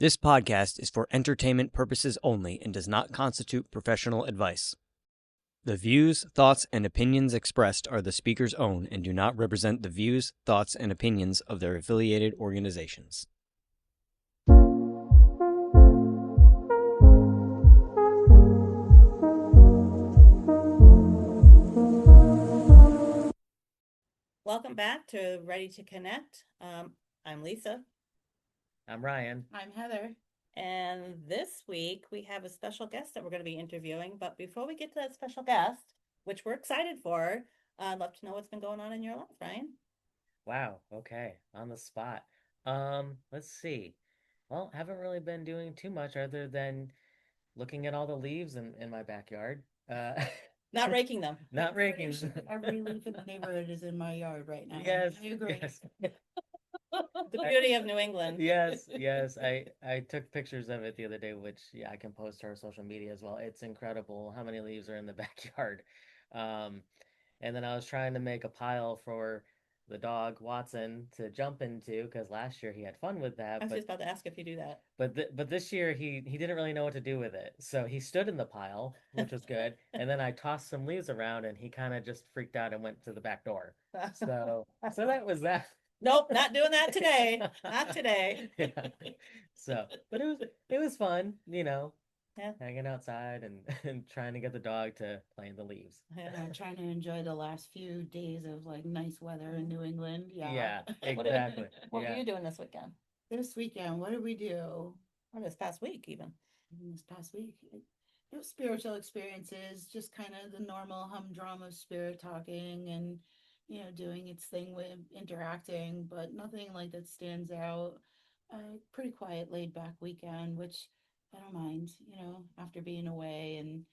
This podcast is for entertainment purposes only and does not constitute professional advice. The views, thoughts, and opinions expressed are the speaker's own and do not represent the views, thoughts, and opinions of their affiliated organizations. Welcome back to Ready to Connect. I'm Lisa. I'm Ryan. I'm Heather. And this week we have a special guest that we're going to be interviewing. But before we get to that special guest, which we're excited for, I'd love to know what's been going on in your life, Ryan. Wow. Okay. On the spot. Let's see. Well, haven't really been doing too much other than looking at all the leaves in my backyard. Not raking them. Not raking them. Every leaf in the neighborhood is in my yard right now. Yes. I agree. Yes. The beauty of New England. Yes. I took pictures of it the other day, which I can post to our social media as well. It's incredible how many leaves are in the backyard. And then I was trying to make a pile for the dog Watson to jump into because last year he had fun with that. I was just about to ask if you do that. But this year he didn't really know what to do with it, so he stood in the pile, which was good. And then I tossed some leaves around, and he kind of just freaked out and went to the back door. So that was that. Nope, not doing that today. Not today. Yeah. So, but it was fun, Yeah. hanging outside and trying to get the dog to play in the leaves. I'm trying to enjoy the last few days of like nice weather in New England. Yeah, What exactly. What Yeah. were you doing this weekend? This weekend, what did we do? Or this past week, even? This past week? It was spiritual experiences, just kind of the normal humdrum of spirit talking and, doing its thing with interacting, but nothing like that stands out. Pretty quiet, laid back weekend, which I don't mind, after being away and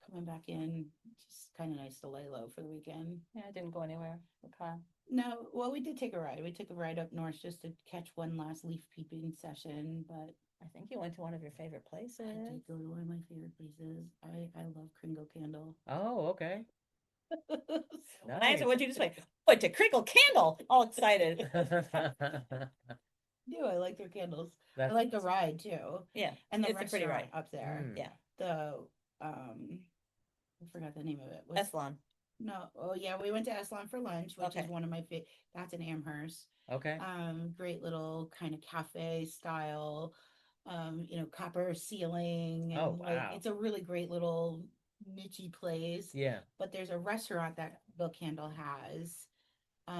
coming back in, just kind of nice to lay low for the weekend. Yeah, I didn't go anywhere with Kyle. No, well, we did take a ride. We took a ride up north just to catch one last leaf peeping session, but I think you went to one of your favorite places. I did go to one of my favorite places. I love Kringle Candle. Oh, okay. Nice. What'd you just say? Went to Crinkle Candle. All excited. I like their candles. That's I like the ride too. Yeah, And the it's a pretty restaurant ride. up there. Yeah. The I forgot the name of it. Eslan. No, oh yeah, we went to Eslan for lunch, which Okay. is one of my favorite. That's in Amherst. Okay. Great little kind of cafe style, copper ceiling. And Oh, wow. it's a really great little nichey place. Yeah. But there's a restaurant that Bill Candle has. Do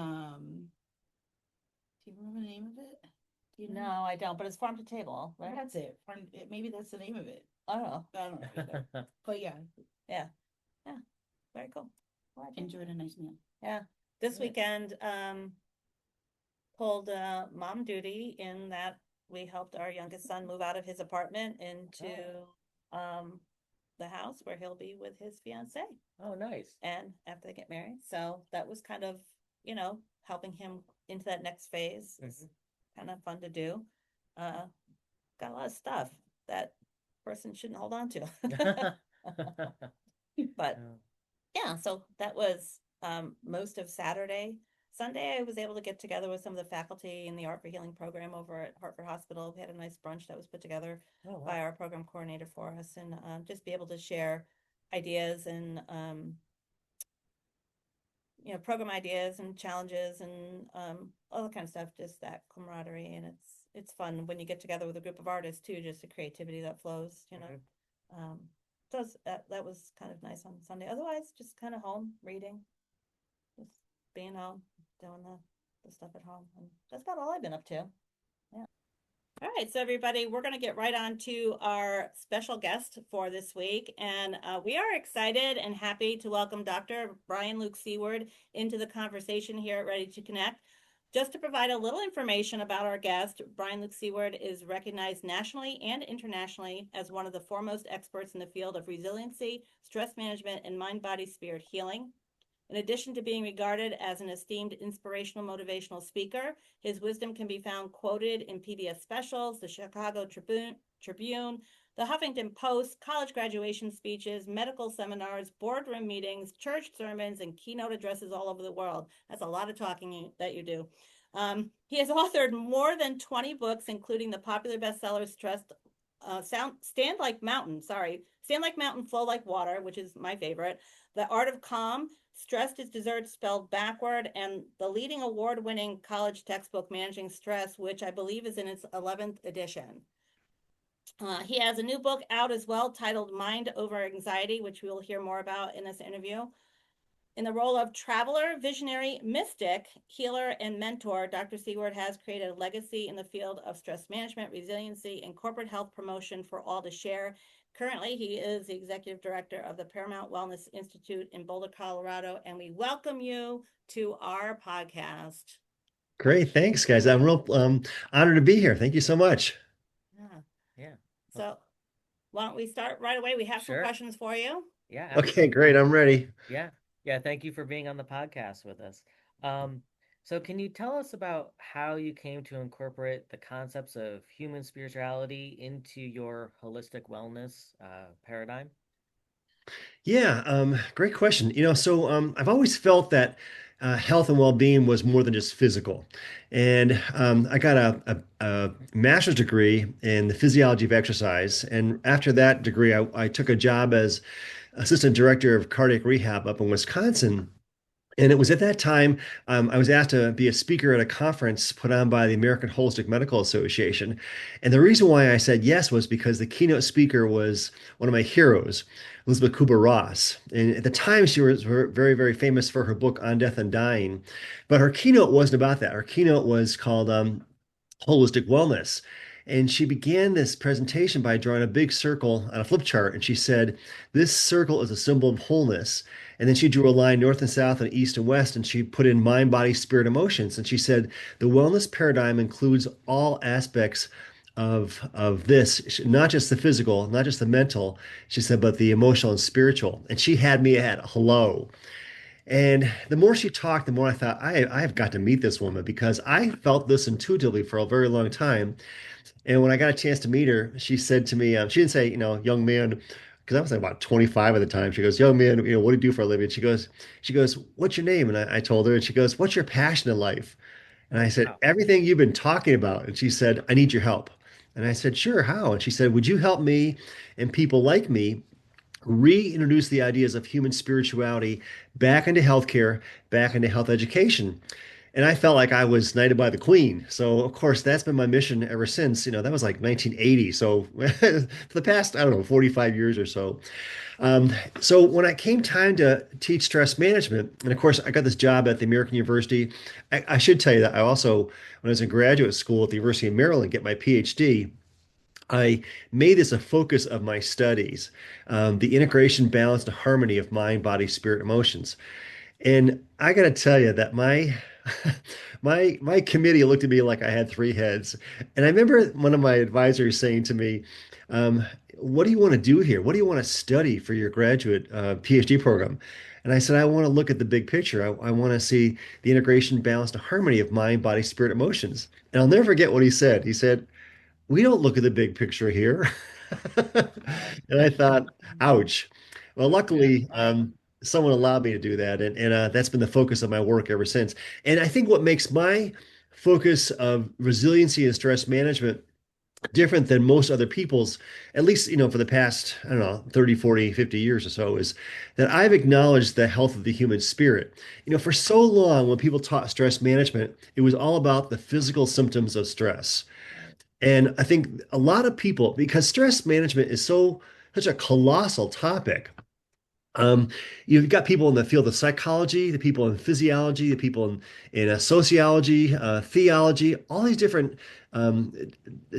you remember the name of it? Do you know? No, I don't, but it's farm to table, right? That's it. Maybe that's the name of it. I don't know. I don't know either. But yeah, Very cool. Glad you- enjoyed a nice meal. Yeah. This Yeah. weekend, pulled mom duty in that we helped our youngest son move out of his apartment into the house where he'll be with his fiance Oh, nice. and after they get married. So that was kind of, helping him into that next phase. It's kind of fun to do. Got a lot of stuff that person shouldn't hold on to. But yeah, so that was most of Saturday. Sunday, I was able to get together with some of the faculty in the Art for Healing program over at Hartford Hospital. We had a nice brunch that was put together Oh, by wow. our program coordinator for us, and just be able to share ideas and program ideas and challenges and all that kind of stuff. Just that camaraderie, and it's fun when you get together with a group of artists too. Just the creativity that flows, So that was kind of nice on Sunday. Otherwise, just kind of home reading, just being home, doing the stuff at home, and that's about all I've been up to. Yeah. All right, so everybody, we're going to get right on to our special guest for this week, and we are excited and happy to welcome Dr. Brian Luke Seaward into the conversation here at Ready to Connect. Just to provide a little information about our guest, Brian Luke Seaward is recognized nationally and internationally as one of the foremost experts in the field of resiliency, stress management, and mind-body-spirit healing. In addition to being regarded as an esteemed inspirational motivational speaker, his wisdom can be found quoted in PBS specials, the Chicago Tribune, the Huffington Post, college graduation speeches, medical seminars, boardroom meetings, church sermons, and keynote addresses all over the world. That's a lot of talking that you do. He has authored more than 20 books, including the popular bestseller Stand Like Mountain, Flow Like Water, which is my favorite, The Art of Calm, Stressed is Dessert Spelled Backward, and the leading award-winning college textbook, Managing Stress, which I believe is in its 11th edition. He has a new book out as well titled Mind Over Anxiety, which we will hear more about in this interview. In the role of traveler, visionary, mystic, healer, and mentor, Dr. Seaward has created a legacy in the field of stress management, resiliency, and corporate health promotion for all to share. Currently, he is the executive director of the Paramount Wellness Institute in Boulder, Colorado, and we welcome you to our podcast. Great. Thanks, guys. I'm real honored to be here. Thank you so much. Yeah. Yeah. So why don't we start right away? We have some Sure. questions for you. Yeah. Okay, Absolutely. great. I'm ready. Yeah. Yeah. Thank you for being on the podcast with us. So can you tell us about how you came to incorporate the concepts of human spirituality into your holistic wellness paradigm? Yeah, great question. I've always felt that health and well-being was more than just physical. And I got a master's degree in the physiology of exercise. And after that degree, I took a job as assistant director of cardiac rehab up in Wisconsin. And it was at that time I was asked to be a speaker at a conference put on by the American Holistic Medical Association. And the reason why I said yes was because the keynote speaker was one of my heroes, Elizabeth Kubler-Ross. And at the time, she was very, very famous for her book On Death and Dying. But her keynote wasn't about that. Her keynote was called Holistic Wellness. And she began this presentation by drawing a big circle on a flip chart. And she said, "This circle is a symbol of wholeness." And then she drew a line north and south and east and west. And she put in mind, body, spirit, emotions. And she said, "The wellness paradigm includes all aspects of this, not just the physical, not just the mental," she said, "but the emotional and spiritual." And she had me at hello. And the more she talked, the more I thought, I've got to meet this woman because I felt this intuitively for a very long time. And when I got a chance to meet her, she said to me, she didn't say, young man, because I was like about 25 at the time. She goes, "Young man, what do you do for a living?" She goes, "What's your name?" And I told her, and she goes, "What's your passion in life?" And I said, Wow. "Everything you've been talking about." And she said, "I need your help." And I said, "Sure, how?" And she said, "Would you help me and people like me reintroduce the ideas of human spirituality back into healthcare, back into health education?" And I felt like I was knighted by the queen. So, of course, that's been my mission ever since. That was like 1980. So, for the past, I don't know, 45 years or so. So, when I came time to teach stress management, and of course, I got this job at the American University. I should tell you that I also, when I was in graduate school at the University of Maryland, get my PhD. I made this a focus of my studies, the integration, balance, and harmony of mind, body, spirit, emotions. And I got to tell you that my my committee looked at me like I had three heads. And I remember one of my advisors saying to me, um, "What do you want to do here? What do you want to study for your graduate PhD program?" And I said, "I want to look at the big picture. I want to see the integration, balance, and harmony of mind, body, spirit, emotions." And I'll never forget what he said. He said, "We don't look at the big picture here." Wow. And I thought, ouch. Well, Yeah. luckily, someone allowed me to do that. And that's been the focus of my work ever since. And I think what makes my focus of resiliency and stress management different than most other people's, at least, for the past, I don't know, 30, 40, 50 years or so, is that I've acknowledged the health of the human spirit. For so long, when people taught stress management, it was all about the physical symptoms of stress. Right. And I think a lot of people, because stress management is such a colossal topic, um, you've got people in the field of psychology, the people in physiology, the people in sociology, theology, all these different um,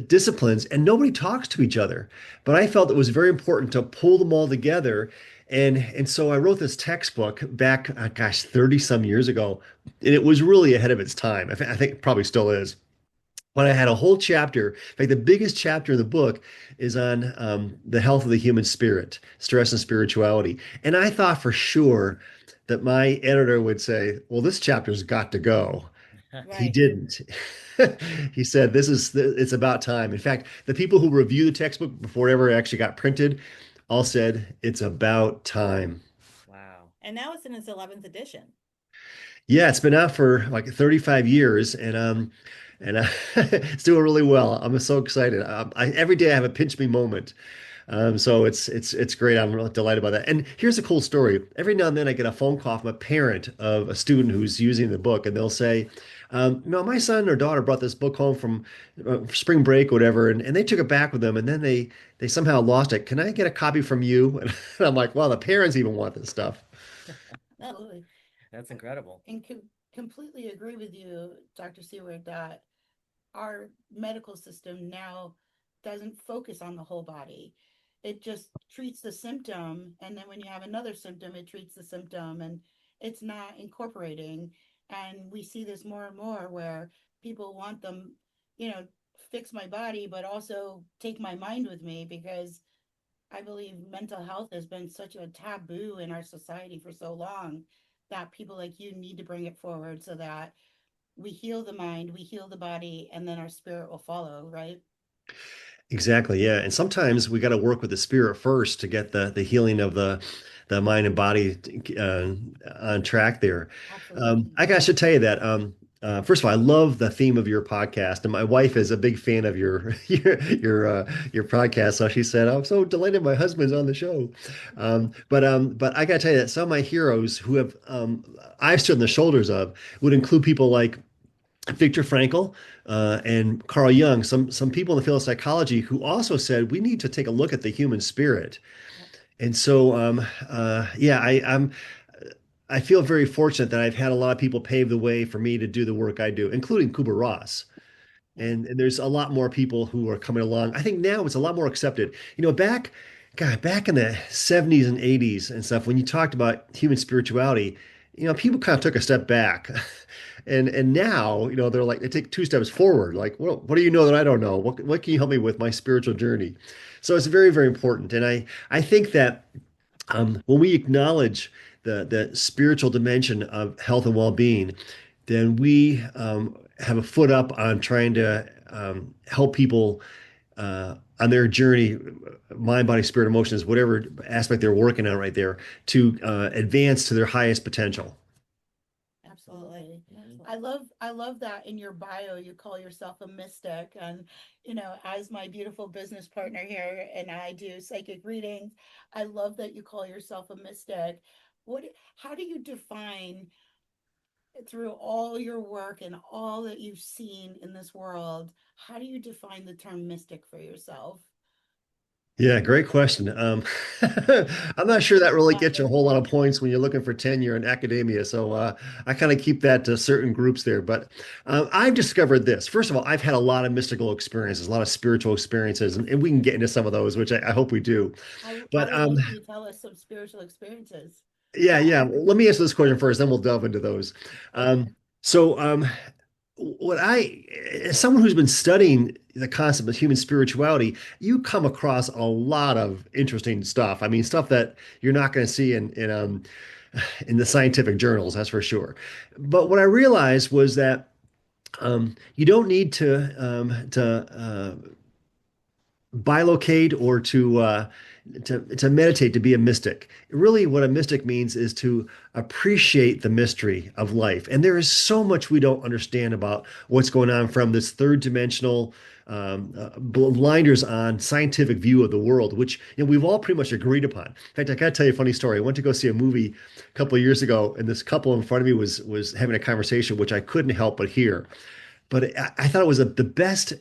disciplines, and nobody talks to each other. But I felt it was very important to pull them all together. And so I wrote this textbook back, gosh, 30 some years ago, and it was really ahead of its time. I think it probably still is. But I had a whole chapter. In fact, the biggest chapter of the book is on the health of the human spirit, stress and spirituality. And I thought for sure that my editor would say, "Well, this chapter's got to go." He Right. didn't. He said, it's about time." In fact, the people who reviewed the textbook before it ever actually got printed all said, "It's about time." Wow. And now it's in its 11th edition. Yeah, it's been out for like 35 years, and it's doing really well. I'm so excited. Every day I have a pinch me moment. So it's great. I'm really delighted by that. And here's a cool story. Every now and then I get a phone call from a parent of a student who's using the book, and they'll say, my son or daughter brought this book home from spring break, or whatever, and they took it back with them, and then they somehow lost it. Can I get a copy from you?" And I'm like, "Wow, the parents even want this stuff." Absolutely. That's incredible. And completely agree with you, Dr. Seward, that our medical system now doesn't focus on the whole body. It just treats the symptom. And then when you have another symptom, it treats the symptom and it's not incorporating. And we see this more and more where people want them, fix my body, but also take my mind with me because I believe mental health has been such a taboo in our society for so long that people like you need to bring it forward so that we heal the mind, we heal the body, and then our spirit will follow, right? Exactly, yeah. And sometimes we got to work with the spirit first to get the healing of the mind and body on track there. Absolutely. I should tell you that first of all, I love the theme of your podcast, and my wife is a big fan of your your podcast. So she said, "I'm so delighted my husband's on the show." But I got to tell you that some of my heroes who have I've stood on the shoulders of would include people like Viktor Frankl and Carl Jung, some people in the field of psychology who also said we need to take a look at the human spirit. And so, yeah, I feel very fortunate that I've had a lot of people pave the way for me to do the work I do, including Kubler Ross. And there's a lot more people who are coming along. I think now it's a lot more accepted. Back in the 70s and 80s and stuff, when you talked about human spirituality, people kind of took a step back. And now, they're like, they take two steps forward. Like, well, what do you know that I don't know? What can you help me with my spiritual journey? So it's very, very important. And I think that when we acknowledge the spiritual dimension of health and well-being, then we have a foot up on trying to help people on their journey, mind, body, spirit, emotions, whatever aspect they're working on right there, to advance to their highest potential. Absolutely. Mhm. I love that in your bio you call yourself a mystic. And as my beautiful business partner here and I do psychic readings, I love that you call yourself a mystic. What how do you define through all your work and all that you've seen in this world, how do you define the term mystic for yourself? Yeah, great question. I'm not sure that really gets you a whole lot of points when you're looking for tenure in academia. So I kind of keep that to certain groups there. But I've discovered this. First of all, I've had a lot of mystical experiences, a lot of spiritual experiences, and we can get into some of those, which I hope we do. I But would love for you to tell us some spiritual experiences. yeah. Let me answer this question first, then we'll delve into those. Okay. So, as someone who's been studying the concept of human spirituality, you come across a lot of interesting stuff. I mean, stuff that you're not going to see in the scientific journals, that's for sure. But what I realized was that you don't need to bilocate or to meditate to be a mystic. Really, what a mystic means is to appreciate the mystery of life. And there is so much we don't understand about what's going on from this third dimensional blinders on scientific view of the world, which we've all pretty much agreed upon. In fact, I got to tell you a funny story. I went to go see a movie a couple of years ago, and this couple in front of me was having a conversation, which I couldn't help but hear. But I thought it was the best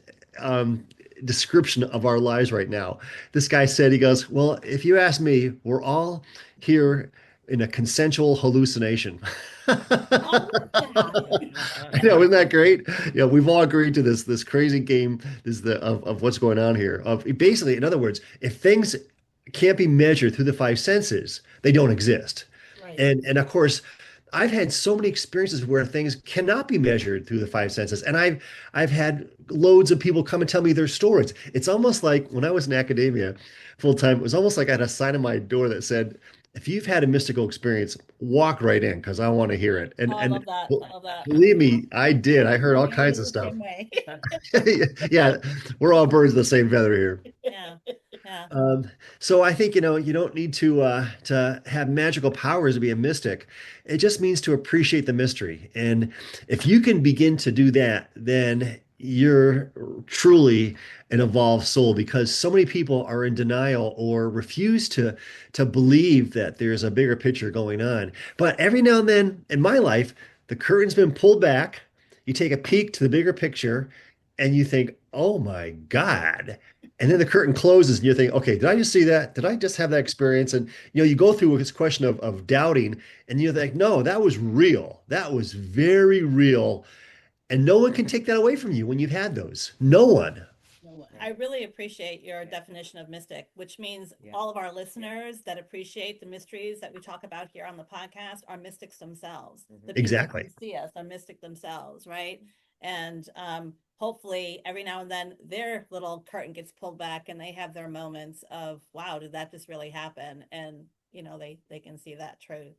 description of our lives right now. This guy said, he goes, "Well, if you ask me, we're all here in a consensual hallucination." I love that. I know, isn't that great? We've all agreed to this crazy game of what's going on here. Of basically, in other words, if things can't be measured through the five senses, they don't exist. Right. And of course, I've had so many experiences where things cannot be measured through the five senses. And I've had loads of people come and tell me their stories. It's almost like when I was in academia full time, it was almost like I had a sign on my door that said, if you've had a mystical experience, walk right in because I want to hear it. Oh, I love that. Well, I love that. believe me, I did. I heard all Yeah, kinds we're of the stuff. same way. Yeah, we're all birds of the same feather here. Yeah. Yeah. So I think, you don't need to have magical powers to be a mystic. It just means to appreciate the mystery. And if you can begin to do that, then you're truly an evolved soul because so many people are in denial or refuse to believe that there's a bigger picture going on. But every now and then in my life, the curtain's been pulled back. You take a peek to the bigger picture and you think, oh my God. And then the curtain closes and you think, okay, did I just see that? Did I just have that experience? And you go through this question of doubting, and you think, no, that was real. That was very real. And no one can take that away from you when you've had those. No one. No way. I really appreciate your definition of mystic, which means Yeah. all of our listeners that appreciate the mysteries that we talk about here on the podcast are mystics themselves. The people Exactly. who see us are mystic themselves, right? And hopefully every now and then their little curtain gets pulled back and they have their moments of, wow, did that just really happen? And they can see that truth.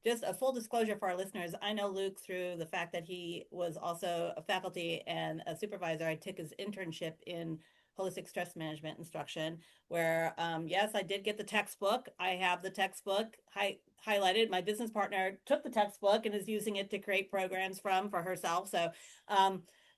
Just a full disclosure for our listeners, I know Luke through the fact that he was also a faculty and a supervisor. I took his internship in holistic stress management instruction, where yes, I did get the textbook. I have the textbook highlighted. My business partner took the textbook and is using it to create programs for herself. So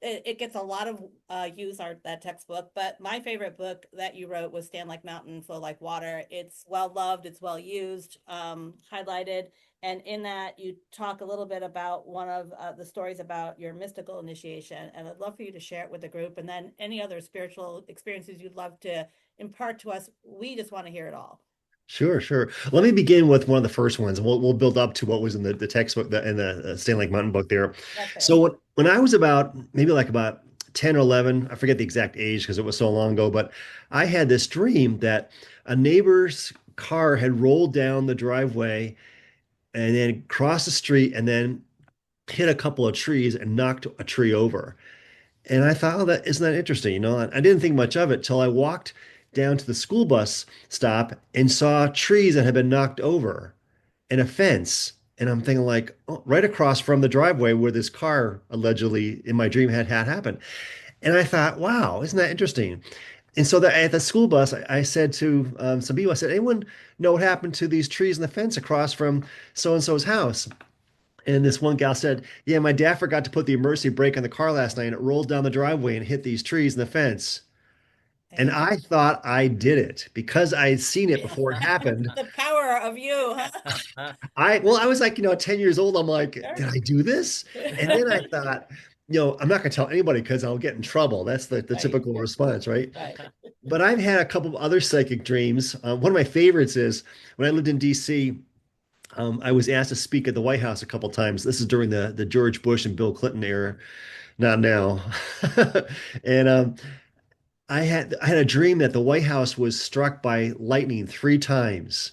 it gets a lot of use, that textbook. But my favorite book that you wrote was Stand Like Mountain, Flow Like Water. It's well loved, it's well used, highlighted. And in that, you talk a little bit about one of the stories about your mystical initiation. And I'd love for you to share it with the group. And then any other spiritual experiences you'd love to impart to us. We just want to hear it all. Sure, sure. Let me begin with one of the first ones, and we'll build up to what was in the textbook, in the Stanley Mountain book there. That's fair. So when I was about 10 or 11, I forget the exact age because it was so long ago, but I had this dream that a neighbor's car had rolled down the driveway and then crossed the street and then hit a couple of trees and knocked a tree over. And I thought, oh, that isn't that interesting? I didn't think much of it till I walked down to the school bus stop and saw trees that had been knocked over and a fence. And I'm thinking like, oh, right across from the driveway where this car allegedly in my dream had happened. And I thought, wow, isn't that interesting? And so at the school bus, I said to some people, I said, anyone know what happened to these trees and the fence across from so-and-so's house? And this one gal said, yeah, my dad forgot to put the emergency brake on the car last night and it rolled down the driveway and hit these trees and the fence. And I thought I did it because I had seen it before it happened. The power of you, huh? I was like, 10 years old. I'm like, did I do this? And then I thought, I'm not going to tell anybody because I'll get in trouble. That's the Right. typical response, right? Right. But I've had a couple of other psychic dreams. One of my favorites is when I lived in DC, I was asked to speak at the White House a couple of times. This is during the George Bush and Bill Clinton era, not now. And I had a dream that the White House was struck by lightning 3 times,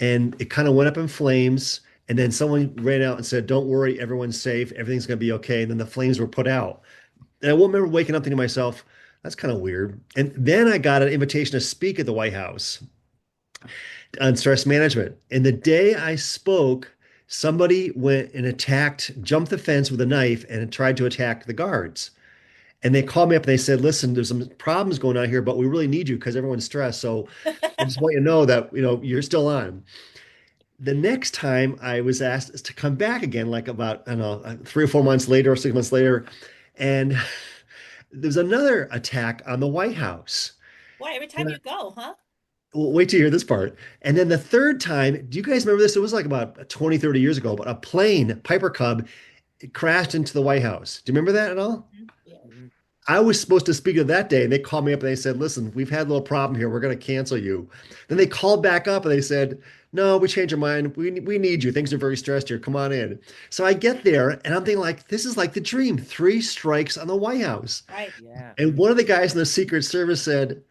and it kind of went up in flames. And then someone ran out and said, "Don't worry, everyone's safe. Everything's going to be okay." And then the flames were put out. And I won't remember waking up thinking to myself, "That's kind of weird." And then I got an invitation to speak at the White House on stress management. And the day I spoke, somebody went and jumped the fence with a knife and tried to attack the guards. And they called me up and they said, listen, there's some problems going on here, but we really need you because everyone's stressed. So I just want you to know that, you're still on. The next time I was asked to come back again, like about, I don't know, 3 or 4 months later or 6 months later. And there's another attack on the White House. Boy, every time you go, huh? Well, wait till you hear this part. And then the third time, do you guys remember this? It was like about 20, 30 years ago, but a plane, Piper Cub, it crashed into the White House. Do you remember that at all? Yeah. I was supposed to speak of that day, and they called me up and they said, listen, we've had a little problem here. We're going to cancel you. Then they called back up and they said, no, we changed our mind. We need you. Things are very stressed here. Come on in. So I get there and I'm thinking like, this is like the dream. 3 strikes on the White House. Right. Yeah. And one of the guys in the Secret Service said,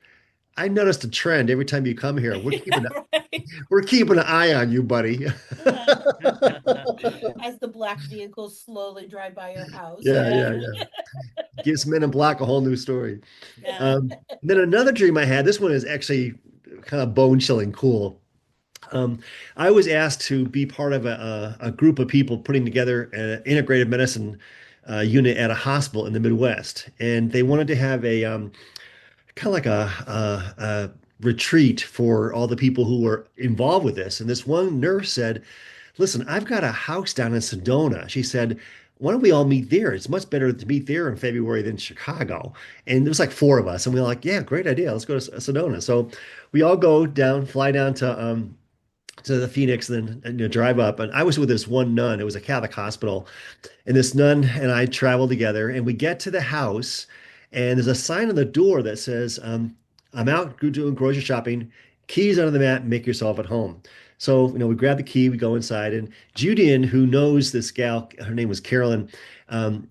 I noticed a trend every time you come here. Right. We're keeping an eye on you, buddy. As the black vehicles slowly drive by your house. Yeah. Gives Men in Black a whole new story. Yeah. Then another dream I had, this one is actually kind of bone-chilling cool. I was asked to be part of a group of people putting together an integrated medicine unit at a hospital in the Midwest. And they wanted to have a kind of like a retreat for all the people who were involved with this. And this one nurse said, "Listen, I've got a house down in Sedona." She said, "Why don't we all meet there? It's much better to meet there in February than Chicago." And there was like four of us, and we were like, "Yeah, great idea. Let's go to Sedona." So we all go down, fly down to the Phoenix, and then drive up. And I was with this one nun. It was a Catholic hospital, and this nun and I traveled together. And we get to the house, and there's a sign on the door that says, "I'm out doing grocery shopping. Keys under the mat. Make yourself at home." So we grab the key, we go inside, and Judian, who knows this gal, her name was Carolyn,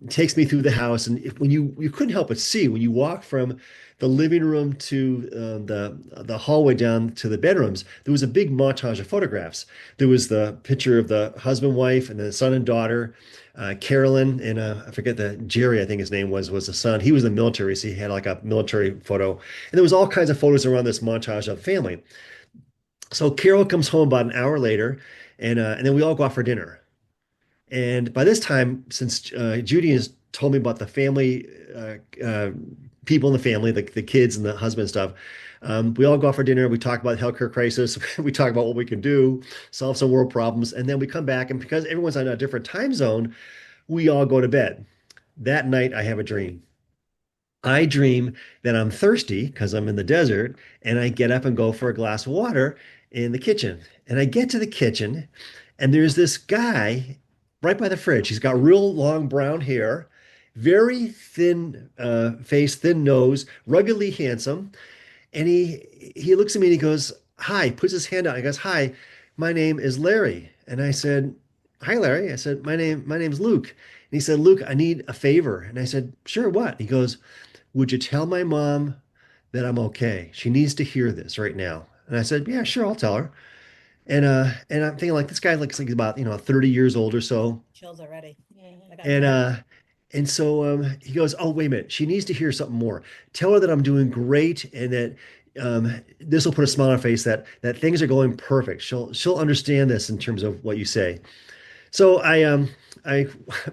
takes me through the house. And when you couldn't help but see when you walk from the living room to the hallway down to the bedrooms, there was a big montage of photographs. There was the picture of the husband, wife, and the son and daughter. Carolyn and I forget Jerry, I think his name was the son. He was in the military, so he had like a military photo. And there was all kinds of photos around this montage of family. So Carol comes home about an hour later, and then we all go out for dinner. And by this time, since Judy has told me about the family, people in the family, the kids and the husband and stuff, we all go out for dinner. We talk about the healthcare crisis. We talk about what we can do, solve some world problems, and then we come back. And because everyone's on a different time zone, we all go to bed. That night, I have a dream. I dream that I'm thirsty because I'm in the desert, and I get up and go for a glass of water in the kitchen. And I get to the kitchen, and there's this guy right by the fridge. He's got real long brown hair, very thin face, thin nose, ruggedly handsome. And he looks at me and he goes, "Hi," puts his hand out. He goes, "Hi, my name is Larry." And I said, "Hi, Larry." I said, My name's Luke." And he said, "Luke, I need a favor." And I said, "Sure, what?" He goes, "Would you tell my mom that I'm okay? She needs to hear this right now." And I said, "Yeah, sure, I'll tell her." And I'm thinking like this guy looks like he's about 30 years old or so. Chills already. Yeah. I got And chills. he goes, "Oh, wait a minute. She needs to hear something more. Tell her that I'm doing great and that this will put a smile on her face that things are going perfect. She'll understand this in terms of what you say." So I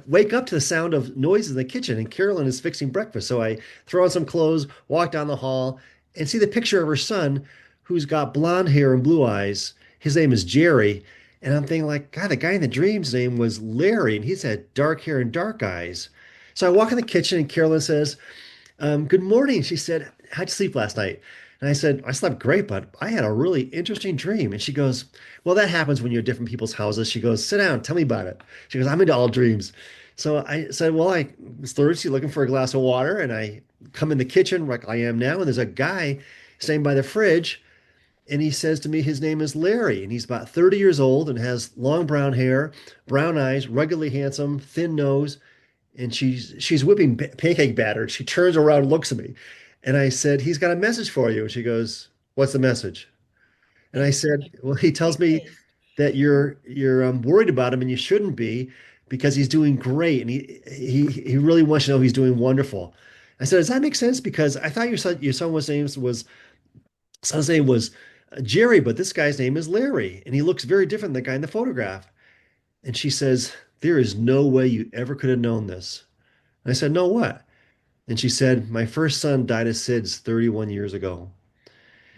wake up to the sound of noises in the kitchen, and Carolyn is fixing breakfast. So I throw on some clothes, walk down the hall, and see the picture of her son, who's got blonde hair and blue eyes. His name is Jerry, and I'm thinking like, God, the guy in the dream's name was Larry, and he's had dark hair and dark eyes. So I walk in the kitchen, and Carolyn says, "Good morning." She said, "How'd you sleep last night?" And I said, "I slept great, but I had a really interesting dream." And she goes, "Well, that happens when you're at different people's houses." She goes, "Sit down, tell me about it." She goes, "I'm into all dreams." So I said, "Well, I was thirsty looking for a glass of water, and I come in the kitchen like I am now, and there's a guy standing by the fridge, and he says to me his name is Larry, and he's about 30 years old and has long brown hair, brown eyes, ruggedly handsome, thin nose, and she's whipping pancake batter. She turns around and looks at me. And I said, "He's got a message for you." And she goes, "What's the message?" And I said, "Well, he tells me Based. that you're worried about him and you shouldn't be because he's doing great and he really wants you to know he's doing wonderful." I said, "Does that make sense? Because I thought son's name was Jerry, but this guy's name is Larry, and he looks very different than the guy in the photograph." And she says, "There is no way you ever could have known this." And I said, "No, what?" And she said, "My first son died of SIDS 31 years ago."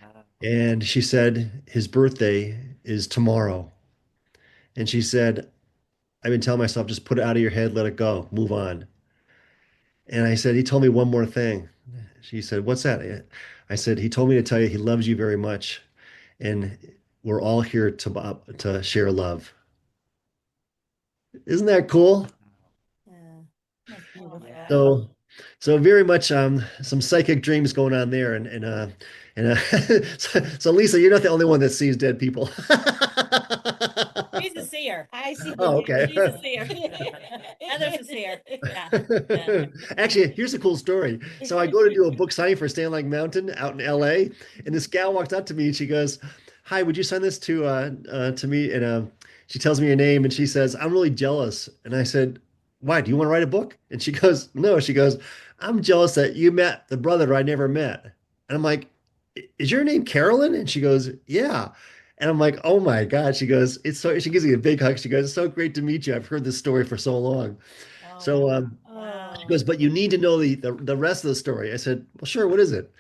Wow. And she said, "His birthday is tomorrow." And she said, "I've been telling myself, just put it out of your head, let it go, move on." And I said, "He told me one more thing." She said, "What's that?" I said, "He told me to tell you he loves you very much. And we're all here to share love." Isn't that cool? Yeah. That's Oh, beautiful. yeah. So, so very much some psychic dreams going on there, so Lisa, you're not the only one that sees dead people. She's a seer. I see Oh, the okay. She's a seer. Heather's a seer. Yeah. Yeah. Actually, here's a cool story. So I go to do a book signing for Stand Like Mountain out in LA, and this gal walks up to me and she goes, "Hi, would you send this to me?" And she tells me her name and she says, "I'm really jealous." And I said, "Why? Do you want to write a book?" And she goes, "No." She goes, "I'm jealous that you met the brother I never met." And I'm like, "Is your name Carolyn?" And she goes, "Yeah." And I'm like, "Oh my God." She goes, "It's so," she gives me a big hug. She goes, "It's so great to meet you. I've heard this story for so long." Oh, So wow. she Wow. goes, "But you need to know the rest of the story." I said, "Well, sure. What is it?"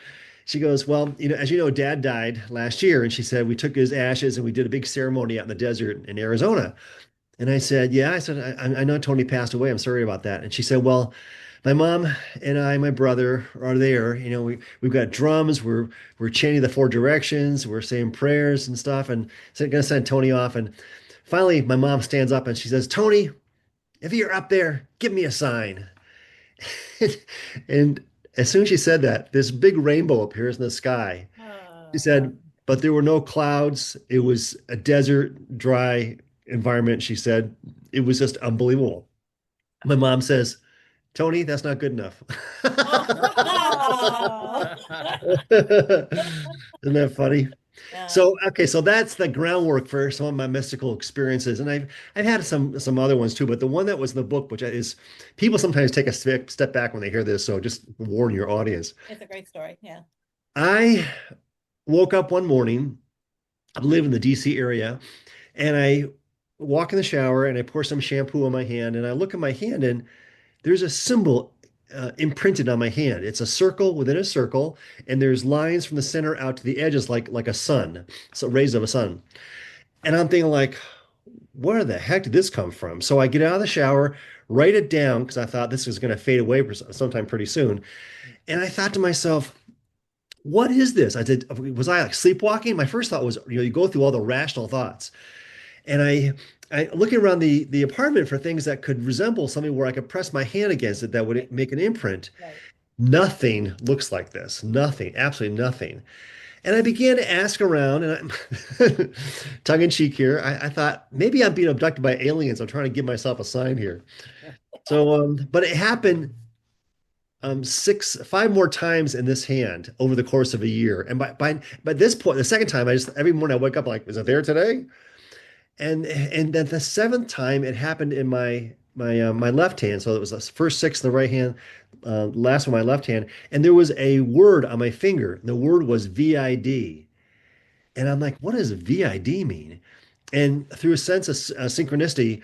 she goes, well, as you know, Dad died last year. And she said, we took his ashes and we did a big ceremony out in the desert in Arizona. And I said, yeah, I said, I know Tony passed away. I'm sorry about that. And she said, well, my mom and my brother are there. We've got drums. We're chanting the four directions. We're saying prayers and stuff. And so I'm going to send Tony off. And finally, my mom stands up and she says, Tony, if you're up there, give me a sign. And as soon as she said that, this big rainbow appears in the sky. She said, but there were no clouds. It was a desert, dry environment. She said, it was just unbelievable. My mom says, Tony, that's not good enough. Isn't that funny? Yeah. So, okay, so that's the groundwork for some of my mystical experiences, and I've had some other ones too, but the one that was in the book, which is people sometimes take a step back when they hear this, so just warn your audience. It's a great story. Yeah. I woke up one morning. I live in the DC area, and I walk in the shower and I pour some shampoo on my hand, and I look at my hand, and there's a symbol imprinted on my hand. It's a circle within a circle, and there's lines from the center out to the edges like a sun, so rays of a sun. And I'm thinking like, where the heck did this come from? So I get out of the shower, write it down because I thought this was going to fade away for sometime pretty soon. And I thought to myself, what is this? I said, was I like sleepwalking? My first thought was, you go through all the rational thoughts. And I looking around the apartment for things that could resemble something where I could press my hand against it that would make an imprint. Right. Nothing looks like this. Nothing, absolutely nothing. And I began to ask around, and tongue in cheek here, I thought maybe I'm being abducted by aliens. I'm trying to give myself a sign here. So, but it happened 5 more times in this hand over the course of a year. And by this point, the second time, every morning I wake up like, is it there today? And then the seventh time it happened in my left hand. So it was the first six in the right hand, last one my left hand, and there was a word on my finger. The word was VID, and I'm like, what does VID mean? And through a sense of synchronicity,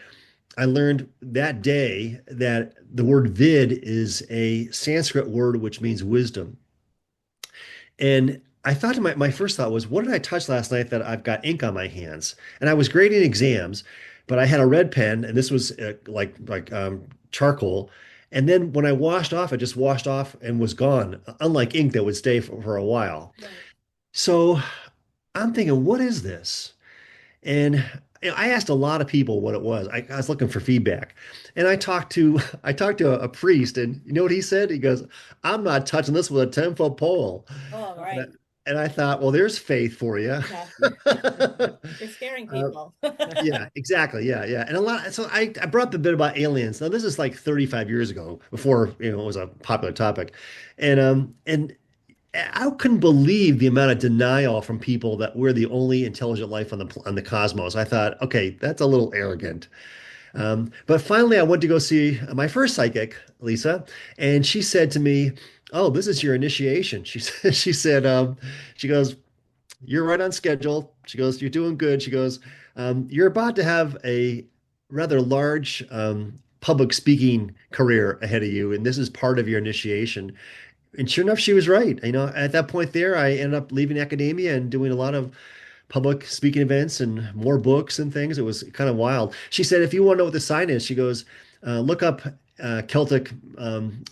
I learned that day that the word vid is a Sanskrit word which means wisdom. And I thought to my first thought was, what did I touch last night that I've got ink on my hands? And I was grading exams, but I had a red pen, and this was like charcoal. And then when I washed off, it just washed off and was gone, unlike ink that would stay for a while. Right. So I'm thinking, what is this? And I asked a lot of people what it was. I was looking for feedback, and I talked to a priest, and you know what he said? He goes, "I'm not touching this with a 10-foot pole." Oh, right. And I thought, well, there's faith for you. Yeah. You're scaring Uh, people. yeah, exactly. Yeah, yeah. And a lot. So I brought the bit about aliens. Now this is like 35 years ago, before it was a popular topic, and I couldn't believe the amount of denial from people that we're the only intelligent life on the cosmos. I thought, okay, that's a little arrogant. But finally, I went to go see my first psychic, Lisa, and she said to me, "Oh, this is your initiation." She goes, "You're right on schedule." She goes, "You're doing good." She goes, "You're about to have a rather large public speaking career ahead of you, and this is part of your initiation." And sure enough, she was right. At that point there, I ended up leaving academia and doing a lot of public speaking events and more books and things. It was kind of wild. She said, if you want to know what the sign is, she goes, look up Celtic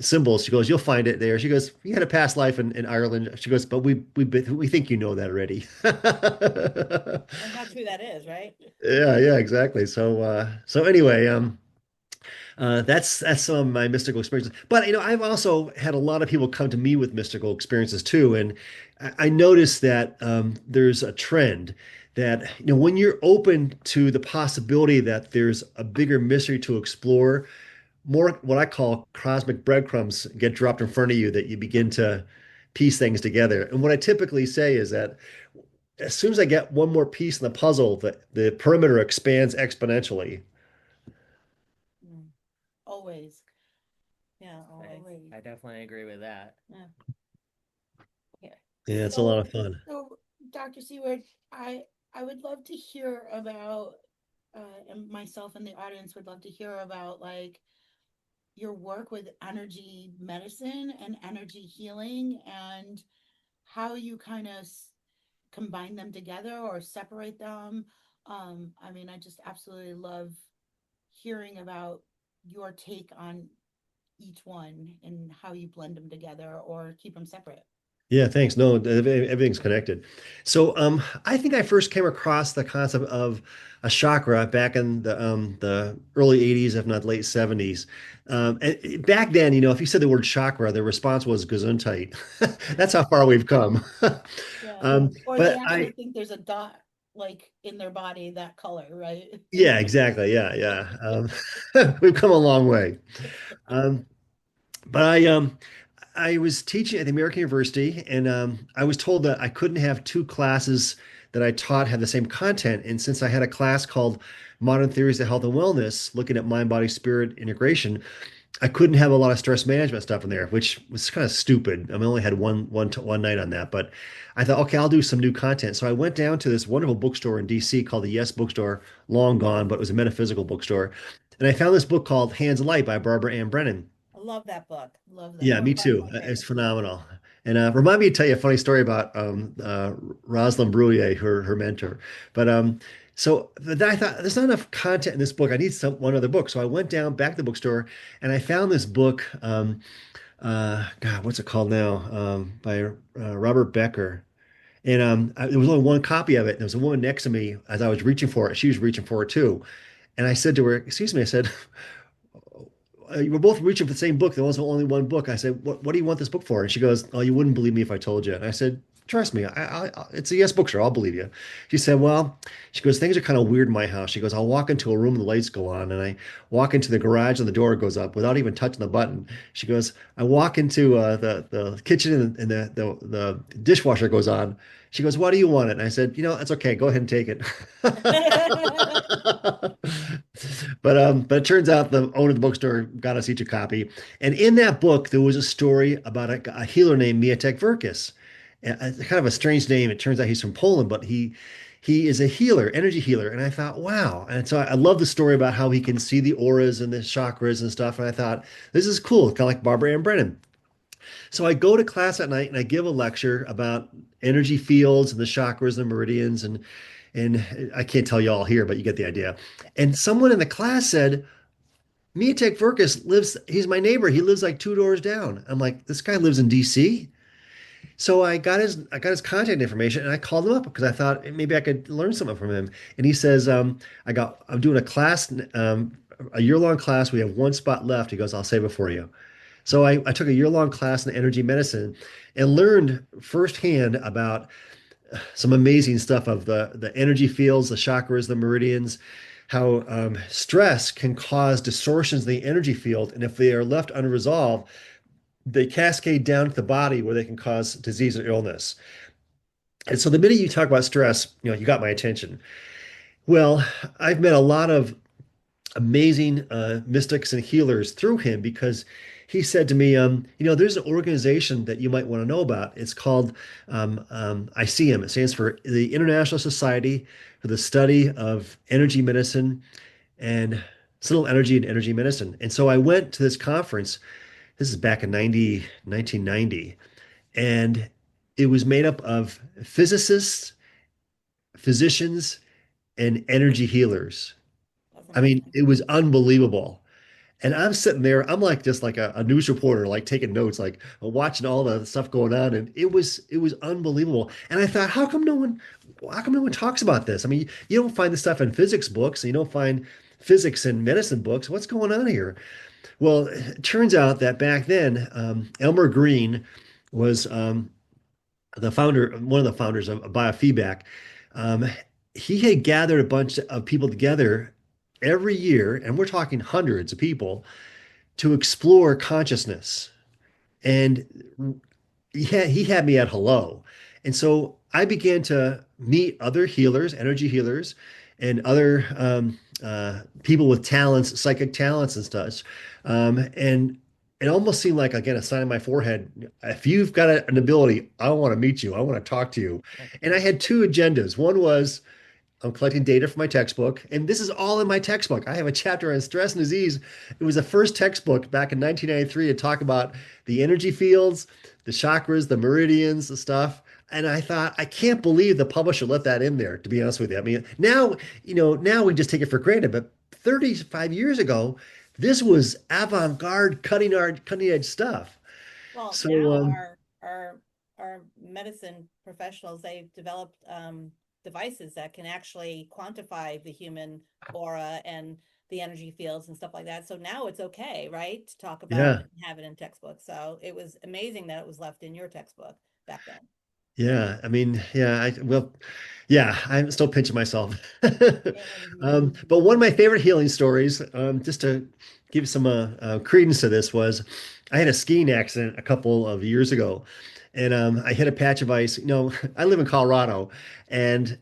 symbols. She goes, you'll find it there. She goes, you had a past life in Ireland. She goes, but we think you know that already. And how true that is, right? Yeah, exactly. So anyway, that's some of my mystical experiences. But I've also had a lot of people come to me with mystical experiences too, and I noticed that there's a trend that when you're open to the possibility that there's a bigger mystery to explore, more what I call cosmic breadcrumbs get dropped in front of you that you begin to piece things together. And what I typically say is that as soon as I get one more piece in the puzzle, the perimeter expands exponentially. Mm. Always. Yeah, always. Always. I definitely agree with that. Yeah, it's a lot of fun. So, Dr. Seaward, I would love to hear about, and myself and the audience would love to hear about like your work with energy medicine and energy healing, and how you kind of combine them together or separate them. I mean, I just absolutely love hearing about your take on each one and how you blend them together or keep them separate. Yeah, thanks. No, everything's connected. So, I think I first came across the concept of a chakra back in the early 80s, if not late 70s. And back then, if you said the word chakra, the response was Gesundheit. That's how far we've come. Yeah. Um, Or they but actually think there's a dot like in their body that color, right? yeah, exactly. Yeah, yeah. We've come a long way. Um, but I was teaching at the American University, and I was told that I couldn't have two classes that I taught have the same content. And since I had a class called Modern Theories of Health and Wellness, looking at mind, body, spirit integration, I couldn't have a lot of stress management stuff in there, which was kind of stupid. I only had one night on that, but I thought, okay, I'll do some new content. So I went down to this wonderful bookstore in DC called the Yes Bookstore, long gone, but it was a metaphysical bookstore. And I found this book called Hands of Light by Barbara Ann Brennan. I love that book. Love that. Yeah, One me of too. my It's favorites. phenomenal. And remind me to tell you a funny story about Rosalind Bruyere, her mentor. But then I thought there's not enough content in this book. I need one other book. So I went down back to the bookstore and I found this book. God, what's it called now? By Robert Becker. And there was only one copy of it. And there was a woman next to me as I was reaching for it. She was reaching for it too. And I said to her, "Excuse me," I said, we're both reaching for the same book. There was only one book. I said, what do you want this book for? And she goes, oh, you wouldn't believe me if I told you. And I said, trust me, it's a Yes bookstore. I'll believe you. She said, well, she goes, things are kind of weird in my house. She goes, I'll walk into a room and the lights go on. And I walk into the garage and the door goes up without even touching the button. She goes, I walk into the kitchen and the dishwasher goes on. She goes, why do you want it? And I said, that's okay. Go ahead and take it. But it turns out the owner of the bookstore got us each a copy. And in that book, there was a story about a healer named Mietek Verkis. Kind of a strange name. It turns out he's from Poland, but he is a healer, energy healer. And I thought, wow. And so I love the story about how he can see the auras and the chakras and stuff. And I thought, this is cool, kind of like Barbara Ann Brennan. So I go to class at night and I give a lecture about energy fields and the chakras and meridians and I can't tell you all here, but you get the idea. And someone in the class said, Mietek Verkis he's my neighbor. He lives like two doors down. I'm like, this guy lives in DC. So I got his contact information and I called him up because I thought maybe I could learn something from him. And he says, I'm doing a class, a year-long class. We have one spot left. He goes, I'll save it for you. So I took a year-long class in energy medicine and learned firsthand about some amazing stuff of the energy fields, the chakras, the meridians, how stress can cause distortions in the energy field. And if they are left unresolved, they cascade down to the body where they can cause disease or illness. And so the minute you talk about stress, you got my attention. Well, I've met a lot of amazing mystics and healers through him because he said to me, there's an organization that you might want to know about. It's called ICM. It stands for the International Society for the Study of Energy Medicine and Subtle Energy and Energy Medicine. And so I went to this conference. This is back in 1990. And it was made up of physicists, physicians, and energy healers. That's I mean, amazing. it was unbelievable. And I'm sitting there, I'm like just like a news reporter, like taking notes, like watching all the stuff going on. And it was unbelievable. And I thought, how come no one talks about this? I mean, you don't find this stuff in physics books, and you don't find physics and medicine books. What's going on here? Well, it turns out that back then, Elmer Green was one of the founders of biofeedback. Um, he had gathered a bunch of people together every year, and we're talking hundreds of people, to explore consciousness. And he had me at hello. And so I began to meet other healers, energy healers, and other people with talents, psychic talents and stuff. And it almost seemed like, again, a sign on my forehead. If you've got an ability, I want to meet you. I want to talk to you. And I had two agendas. One was I'm collecting data for my textbook, and this is all in my textbook. I have a chapter on stress and disease. It was the first textbook back in 1993 to talk about the energy fields, the chakras, the meridians, the stuff. And I thought, I can't believe the publisher let that in there, to be honest with you. I mean, now, now we just take it for granted, but 35 years ago, this was avant-garde, cutting edge stuff. Well, So, now our medicine professionals, they've developed devices that can actually quantify the human aura and the energy fields and stuff like that. So now it's okay, right, to talk about yeah. it and have it in textbooks. So it was amazing that it was left in your textbook back then. Yeah, I mean, yeah, yeah, I'm still pinching myself. But one of my favorite healing stories, just to give some credence to this, was I had a skiing accident a couple of years ago, and I hit a patch of ice. I live in Colorado, and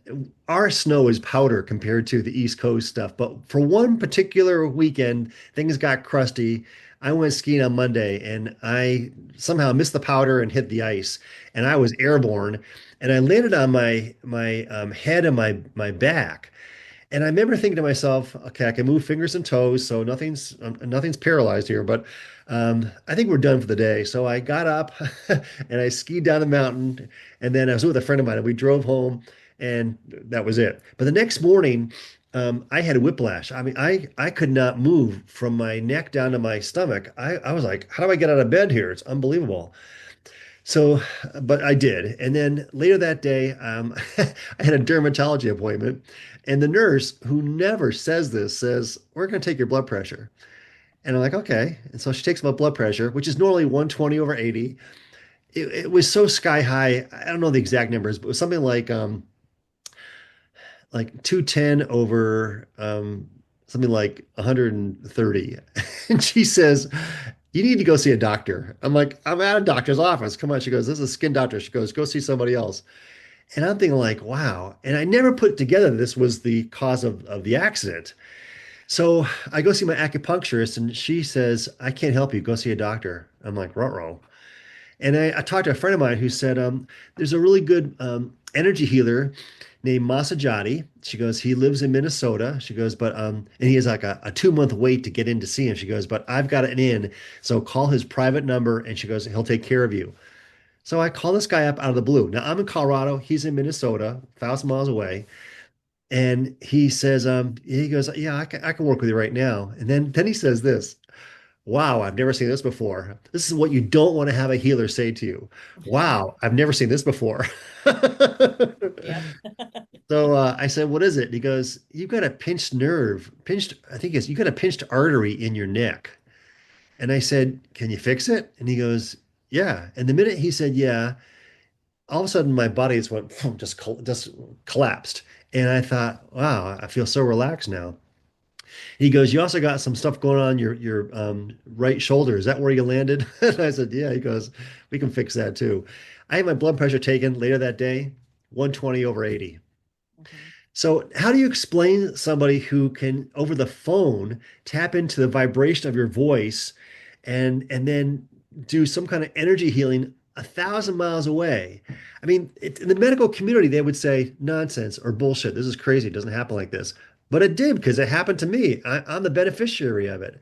our snow is powder compared to the East Coast stuff. But for one particular weekend, things got crusty. I went skiing on Monday, and I somehow missed the powder and hit the ice, and I was airborne, and I landed on my head and my back. And I remember thinking to myself, okay, I can move fingers and toes, so nothing's paralyzed here, but I think we're done for the day. So I got up and I skied down the mountain, and then I was with a friend of mine, and we drove home, and that was it. But the next morning, I had a whiplash. I mean, I could not move from my neck down to my stomach. I was like, how do I get out of bed here? It's unbelievable. So, but I did. And then later that day, I had a dermatology appointment, and the nurse, who never says this, says, "We're going to take your blood pressure." And I'm like, okay. And so she takes my blood pressure, which is normally 120 over 80. It was so sky high. I don't know the exact numbers, but it was something like 210 over something like 130. And she says, "You need to go see a doctor." I'm like, "I'm at a doctor's office. Come on." She goes, "This is a skin doctor." She goes, "Go see somebody else." And I'm thinking like, wow. And I never put together this was the cause of the accident. So I go see my acupuncturist, and she says, "I can't help you. Go see a doctor." I'm like, ruh-roh. And I talked to a friend of mine who said, there's a really good energy healer named Masajati. She goes, he lives in Minnesota. She goes, but, and he has like a 2 month wait to get in to see him. She goes, but I've got an in. So call his private number. And she goes, he'll take care of you. So I call this guy up out of the blue. Now I'm in Colorado. He's in Minnesota, 1,000 miles away. And he says, he goes, yeah, I can work with you right now. And then he says this. Wow, I've never seen this before. This is what you don't want to have a healer say to you. Wow, I've never seen this before. Yep. So I said, "What is it?" And he goes, "You've got a pinched nerve, I think it's, you got a pinched artery in your neck." And I said, "Can you fix it?" And he goes, "Yeah." And the minute he said, "Yeah," all of a sudden my body just went, just collapsed. And I thought, wow, I feel so relaxed now. He goes, "You also got some stuff going on your right shoulder. Is that where you landed?" And I said, "Yeah." He goes, "We can fix that too." I had my blood pressure taken later that day, 120 over 80. Mhm. So how do you explain somebody who can over the phone tap into the vibration of your voice and then do some kind of energy healing 1,000 miles away? I mean, in the medical community, they would say nonsense or bullshit. This is crazy. It doesn't happen like this. But it did because it happened to me. I'm the beneficiary of it.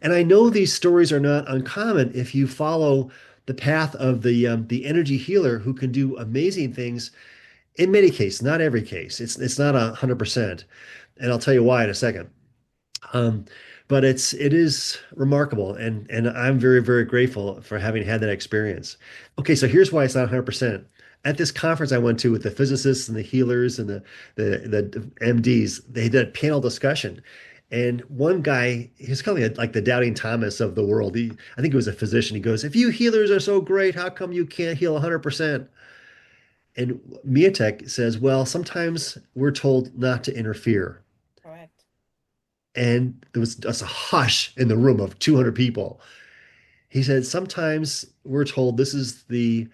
And I know these stories are not uncommon if you follow the path of the energy healer who can do amazing things in many cases, not every case. It's not 100%, and I'll tell you why in a second. Um, but it is remarkable, and I'm very very grateful for having had that experience. Okay, so here's why it's not 100%. At this conference I went to with the physicists and the healers and the MDs, they did a panel discussion. And one guy, he's kind of like the doubting Thomas of the world. I think he was a physician. He goes, "If you healers are so great, how come you can't heal 100%?" And Miatek says, "Well, sometimes we're told not to interfere." Correct. And there was just a hush in the room of 200 people. He said, "Sometimes we're told this is the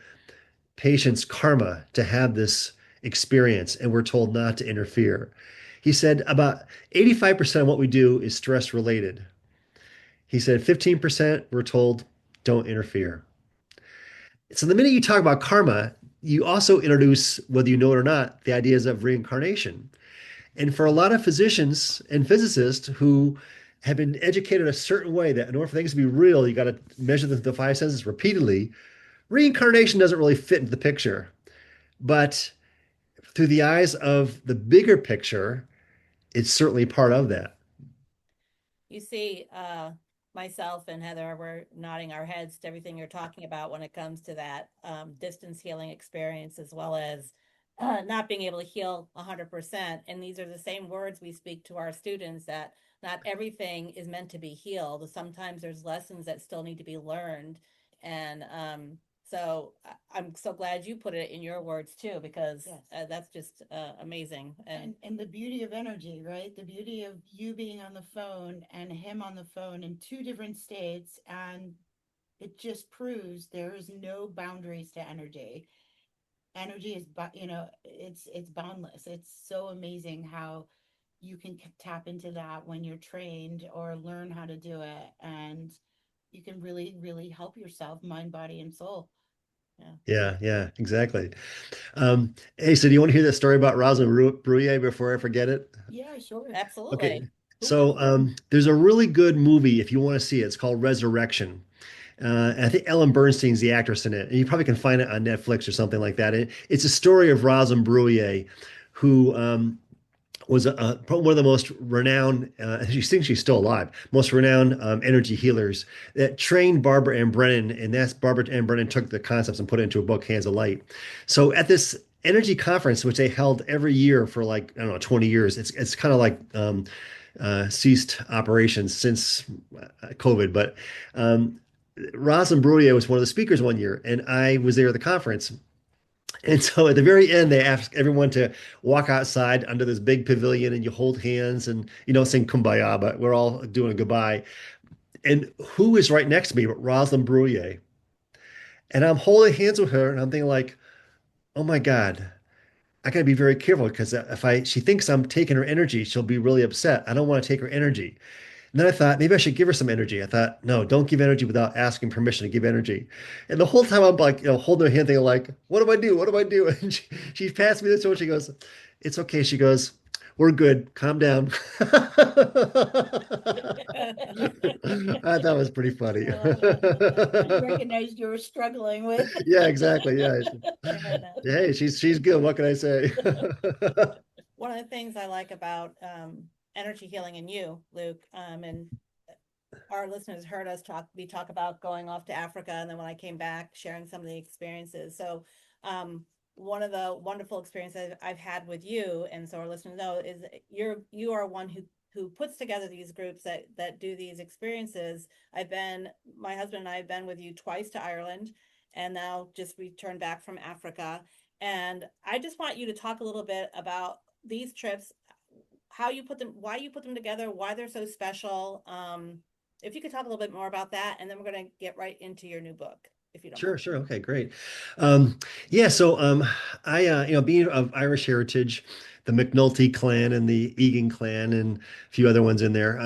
patient's karma to have this experience, and we're told not to interfere." He said, "About 85% of what we do is stress related." He said, 15% we're told don't interfere. So the minute you talk about karma, you also introduce, whether you know it or not, the ideas of reincarnation. And for a lot of physicians and physicists who have been educated a certain way that in order for things to be real, you got to measure the five senses repeatedly, reincarnation doesn't really fit into the picture. but through the eyes of the bigger picture, it's certainly part of that. You see, myself and Heather, we're nodding our heads to everything you're talking about when it comes to that distance healing experience, as well as not being able to heal 100%. And these are the same words we speak to our students, that not everything is meant to be healed. Sometimes there's lessons that still need to be learned. And so I'm so glad you put it in your words too, because Yes. that's just amazing. And the beauty of energy, right? The beauty of you being on the phone and him on the phone in two different states, and it just proves there is no boundaries to energy. Energy is, it's boundless. It's so amazing how you can tap into that when you're trained or learn how to do it, and you can really, really help yourself, mind, body, and soul. Yeah. Yeah, yeah, exactly. Hey, so do you want to hear the story about Rosalind Bruyer before I forget it? Yeah, sure. Absolutely. Okay. So there's a really good movie if you want to see it. It's called Resurrection. And I think Ellen Bernstein's the actress in it. And you probably can find it on Netflix or something like that. It's a story of Rosalind Bruyer, who was one of the most renowned, she thinks she's still alive, most renowned energy healers that trained Barbara Ann Brennan. And that's Barbara Ann Brennan took the concepts and put it into a book, Hands of Light. So at this energy conference, which they held every year for like, I don't know, 20 years, it's kind of like ceased operations since COVID. But Rosalind Bruyer was one of the speakers one year, and I was there at the conference. And so at the very end, they ask everyone to walk outside under this big pavilion and you hold hands and you don't sing Kumbaya, but we're all doing a goodbye. And who is right next to me but Rosalind Bruyer? And I'm holding hands with her and I'm thinking like, oh my God, I gotta be very careful because she thinks I'm taking her energy, she'll be really upset. I don't want to take her energy. And then I thought maybe I should give her some energy. I thought, no, don't give energy without asking permission to give energy. And the whole time I'm like, holding her hand, thinking like, what do I do? What do I do? And she passed me this one. She goes, it's okay. She goes, we're good. Calm down. I thought it was pretty funny. You recognized you were struggling with. Yeah, exactly. Yeah. Hey, she's good. What can I say? One of the things I like about energy healing in you, Luke, and our listeners heard us talk about going off to Africa, and then when I came back, sharing some of the experiences. So one of the wonderful experiences I've had with you, and so our listeners know, is you are one who puts together these groups that do these experiences. My husband and I have been with you twice to Ireland, and now just returned back from Africa. And I just want you to talk a little bit about these trips, how you put them, why you put them together, why they're so special. If you could talk a little bit more about that, and then we're going to get right into your new book, if you don't Sure, mind. sure. Okay, great. Yeah, so I, being of Irish heritage, the McNulty clan and the Egan clan and a few other ones in there,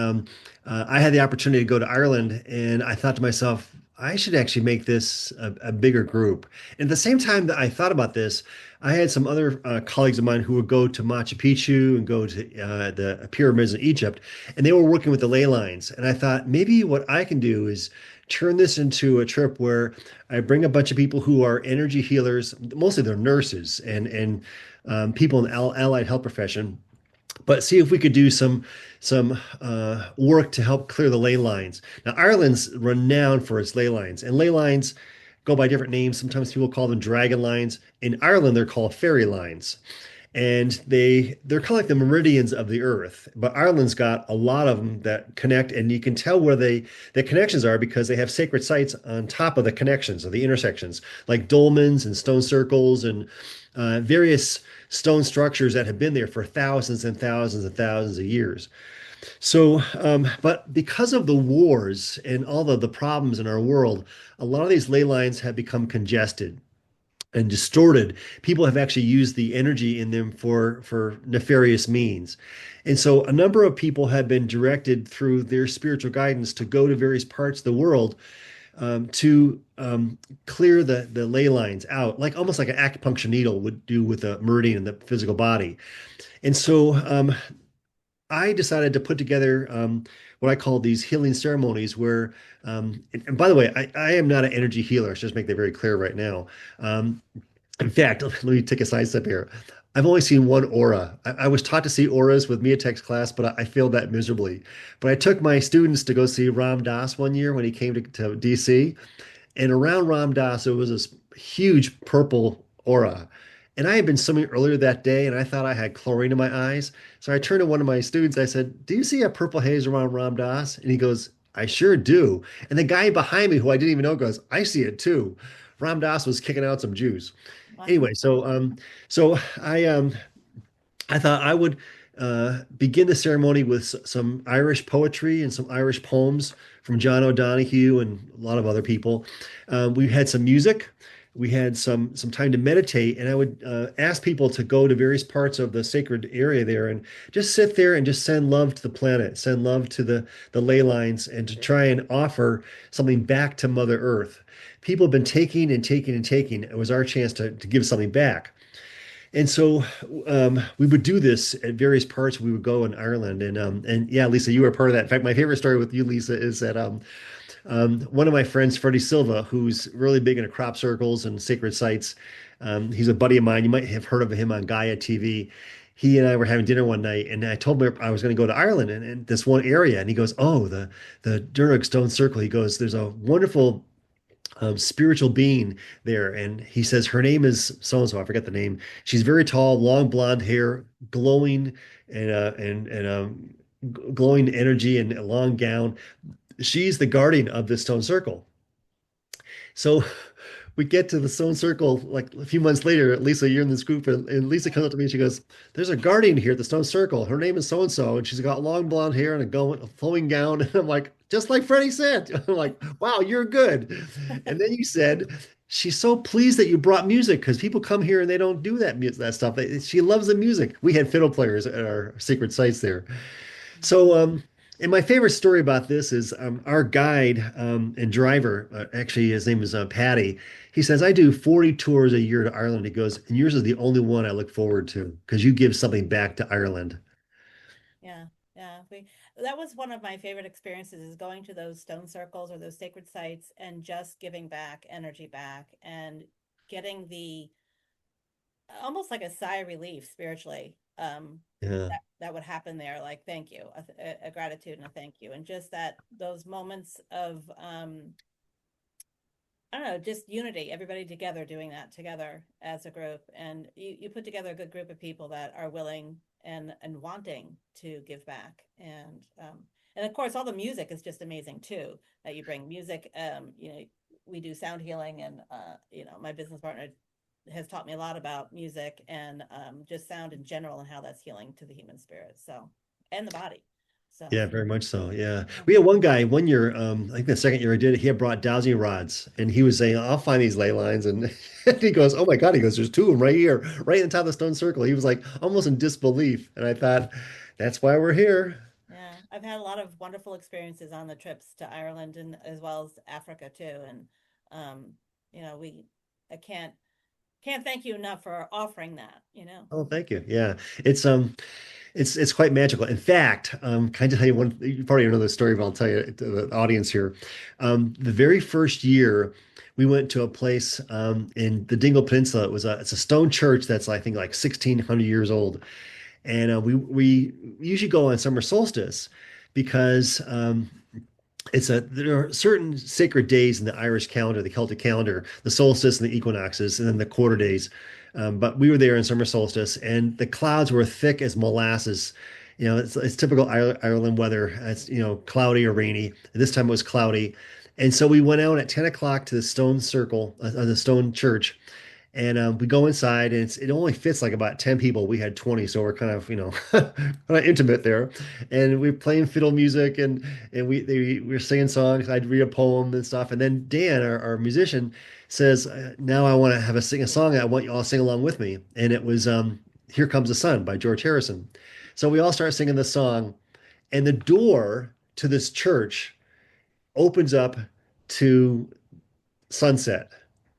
I had the opportunity to go to Ireland, and I thought to myself, I should actually make this a bigger group. And at the same time that I thought about this, I had some other colleagues of mine who would go to Machu Picchu and go to the pyramids in Egypt, and they were working with the ley lines. And I thought maybe what I can do is turn this into a trip where I bring a bunch of people who are energy healers, mostly they're nurses and people in the allied health profession, but see if we could do some work to help clear the ley lines. Now, Ireland's renowned for its ley lines, and ley lines go by different names. Sometimes people call them dragon lines. In Ireland, they're called fairy lines, and they're kind of like the meridians of the earth. But Ireland's got a lot of them that connect, and you can tell where the connections are because they have sacred sites on top of the connections or the intersections, like dolmens and stone circles and various stone structures that have been there for thousands and thousands and thousands of years. So, but because of the wars and all of the problems in our world, a lot of these ley lines have become congested and distorted. People have actually used the energy in them for nefarious means. And so a number of people have been directed through their spiritual guidance to go to various parts of the world to clear the ley lines out, like almost like an acupuncture needle would do with a meridian in the physical body. And so I decided to put together what I call these healing ceremonies where, and by the way, I am not an energy healer. I should just make that very clear right now. In fact, let me take a side step here. I've only seen one aura. I was taught to see auras with Mia Tech's class, but I failed that miserably. But I took my students to go see Ram Dass one year when he came to DC. And around Ram Dass, there was this huge purple aura. And I had been swimming earlier that day, and I thought I had chlorine in my eyes. So I turned to one of my students. I said, "Do you see a purple haze around Ram Dass?" And he goes, "I sure do." And the guy behind me, who I didn't even know, goes, "I see it too." Ram Dass was kicking out some Jews. Wow. Anyway, so I thought I would begin the ceremony with some Irish poetry and some Irish poems from John O'Donohue and a lot of other people. We had some music. We had some time to meditate, and I would ask people to go to various parts of the sacred area there and just sit there and just send love to the planet, send love to the ley lines, and to try and offer something back to Mother Earth. People have been taking and taking and taking. It was our chance to give something back. And so we would do this at various parts. We would go in Ireland, and yeah, Lisa, you were part of that. In fact, my favorite story with you, Lisa, is that one of my friends, Freddie Silva, who's really big into crop circles and sacred sites. He's a buddy of mine. You might have heard of him on Gaia TV. He and I were having dinner one night, and I told him I was going to go to Ireland and this one area, and he goes, "Oh, the Durrag Stone Circle." He goes, "There's a wonderful spiritual being there." And he says, her name is so and so. I forget the name. She's very tall, long blonde hair, glowing and glowing energy and a long gown. She's the guardian of this stone circle. So we get to the stone circle like a few months later. Lisa, you're in this group, and Lisa comes up to me and she goes, "There's a guardian here at the stone circle. Her name is so and so, and she's got long blonde hair and a flowing gown." And I'm like, just like Freddie said. I'm like, "Wow, you're good." And then you said, "She's so pleased that you brought music because people come here and they don't do that stuff. She loves the music." We had fiddle players at our secret sites there. So, and my favorite story about this is our guide and driver, actually, his name is Patty. He says, "I do 40 tours a year to Ireland." He goes, "And yours is the only one I look forward to because you give something back to Ireland." Yeah, yeah. That was one of my favorite experiences is going to those stone circles or those sacred sites and just giving back energy back and getting the almost like a sigh of relief spiritually. Yeah. That would happen there, like thank you, a gratitude and a thank you, and just that those moments of I don't know, just unity, everybody together doing that together as a group. And you put together a good group of people that are willing and wanting to give back. And of course all the music is just amazing too, that you bring music. We do sound healing and my business partner has taught me a lot about music and just sound in general and how that's healing to the human spirit. So and the body. So Yeah, very much so. Yeah. yeah. We had one guy one year, I think the second year I did it, he had brought dowsing rods and he was saying, "I'll find these ley lines." And, and he goes, "Oh my God." He goes, "There's two of them right here, right on top of the stone circle." He was like almost in disbelief. And I thought, that's why we're here. Yeah, I've had a lot of wonderful experiences on the trips to Ireland and as well as Africa too. And um, we I can't thank you enough for offering that. Oh, thank you. Yeah. It's quite magical. In fact, can I tell you one? You probably know this story, but I'll tell you to the audience here. The very first year, we went to a place in the Dingle Peninsula. It's a stone church that's I think like 1,600 years old, and we usually go on summer solstice because there are certain sacred days in the Irish calendar, the Celtic calendar, the solstice and the equinoxes, and then the quarter days. But we were there in summer solstice, and the clouds were thick as molasses. It's typical Ireland weather. It's cloudy or rainy. This time it was cloudy, and so we went out at 10 o'clock to the stone circle, the stone church, and we go inside, and it only fits like about 10 people. We had 20, so we're kind of, kind of intimate there. And we're playing fiddle music, and we were singing songs. I'd read a poem and stuff. And then Dan, our musician, says, "Now I want to sing a song. I want you all to sing along with me." And it was "Here Comes the Sun" by George Harrison. So we all start singing the song, and the door to this church opens up to sunset.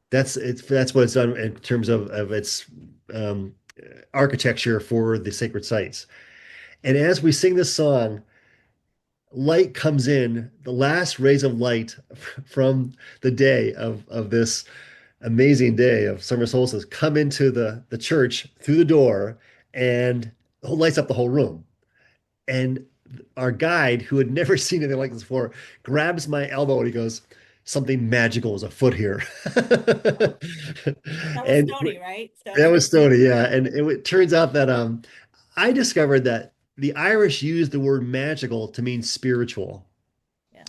That's what it's done in terms of its um, architecture for the sacred sites. And as we sing this song, light comes in, the last rays of light from the day of this amazing day of summer solstice, come into the church through the door and lights up the whole room. And our guide, who had never seen anything like this before, grabs my elbow and he goes, "Something magical is afoot here." That was And Stony, right? that Stony? was Stony, yeah. And it turns out that I discovered that the Irish use the word magical to mean spiritual. Yeah.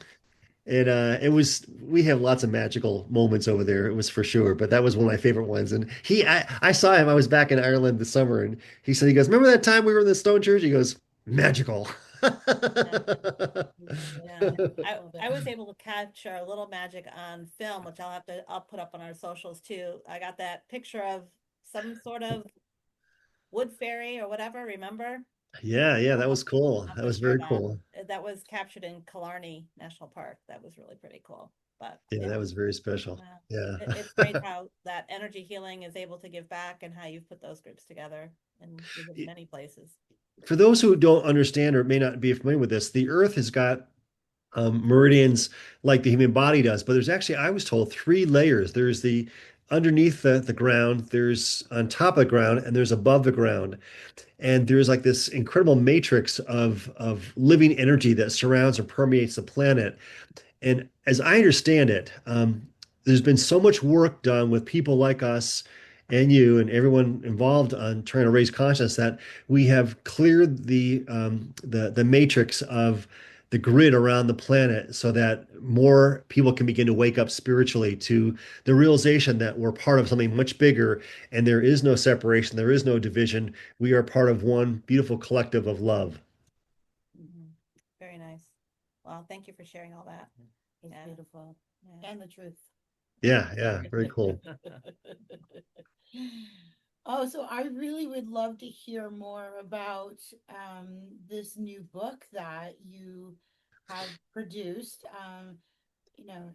And it was we have lots of magical moments over there, it was for sure. But that was one of my favorite ones. And I saw him, I was back in Ireland this summer, and he goes, "Remember that time we were in the Stone Church?" He goes, "Magical." Yeah. Yeah. I, Love I was it. able to capture a little magic on film, which I'll put up on our socials too. I got that picture of some sort of wood fairy or whatever, remember? Yeah, yeah, that I'll, was cool. I'll That was put share very that. cool. That was captured in Killarney National Park. That was really pretty cool. But Yeah, yeah, that was very special. uh, Yeah. it's great how that energy healing is able to give back and how you've put those groups together in many places. For those who don't understand or may not be familiar with this, the Earth has got meridians like the human body does, but there's actually, I was told, three layers. There's the underneath the ground, there's on top of the ground, and there's above the ground. And there's like this incredible matrix of living energy that surrounds or permeates the planet. And as I understand it, there's been so much work done with people like us and you and everyone involved on trying to raise consciousness that we have cleared the matrix of the grid around the planet so that more people can begin to wake up spiritually to the realization that we're part of something much bigger and there is no separation, there is no division. We are part of one beautiful collective of love. Mhm. Very nice. Well, thank you for sharing all that. It's Yeah. beautiful. Yeah. And the truth. Yeah, yeah, very cool. Oh, so I really would love to hear more about this new book that you have produced. You know,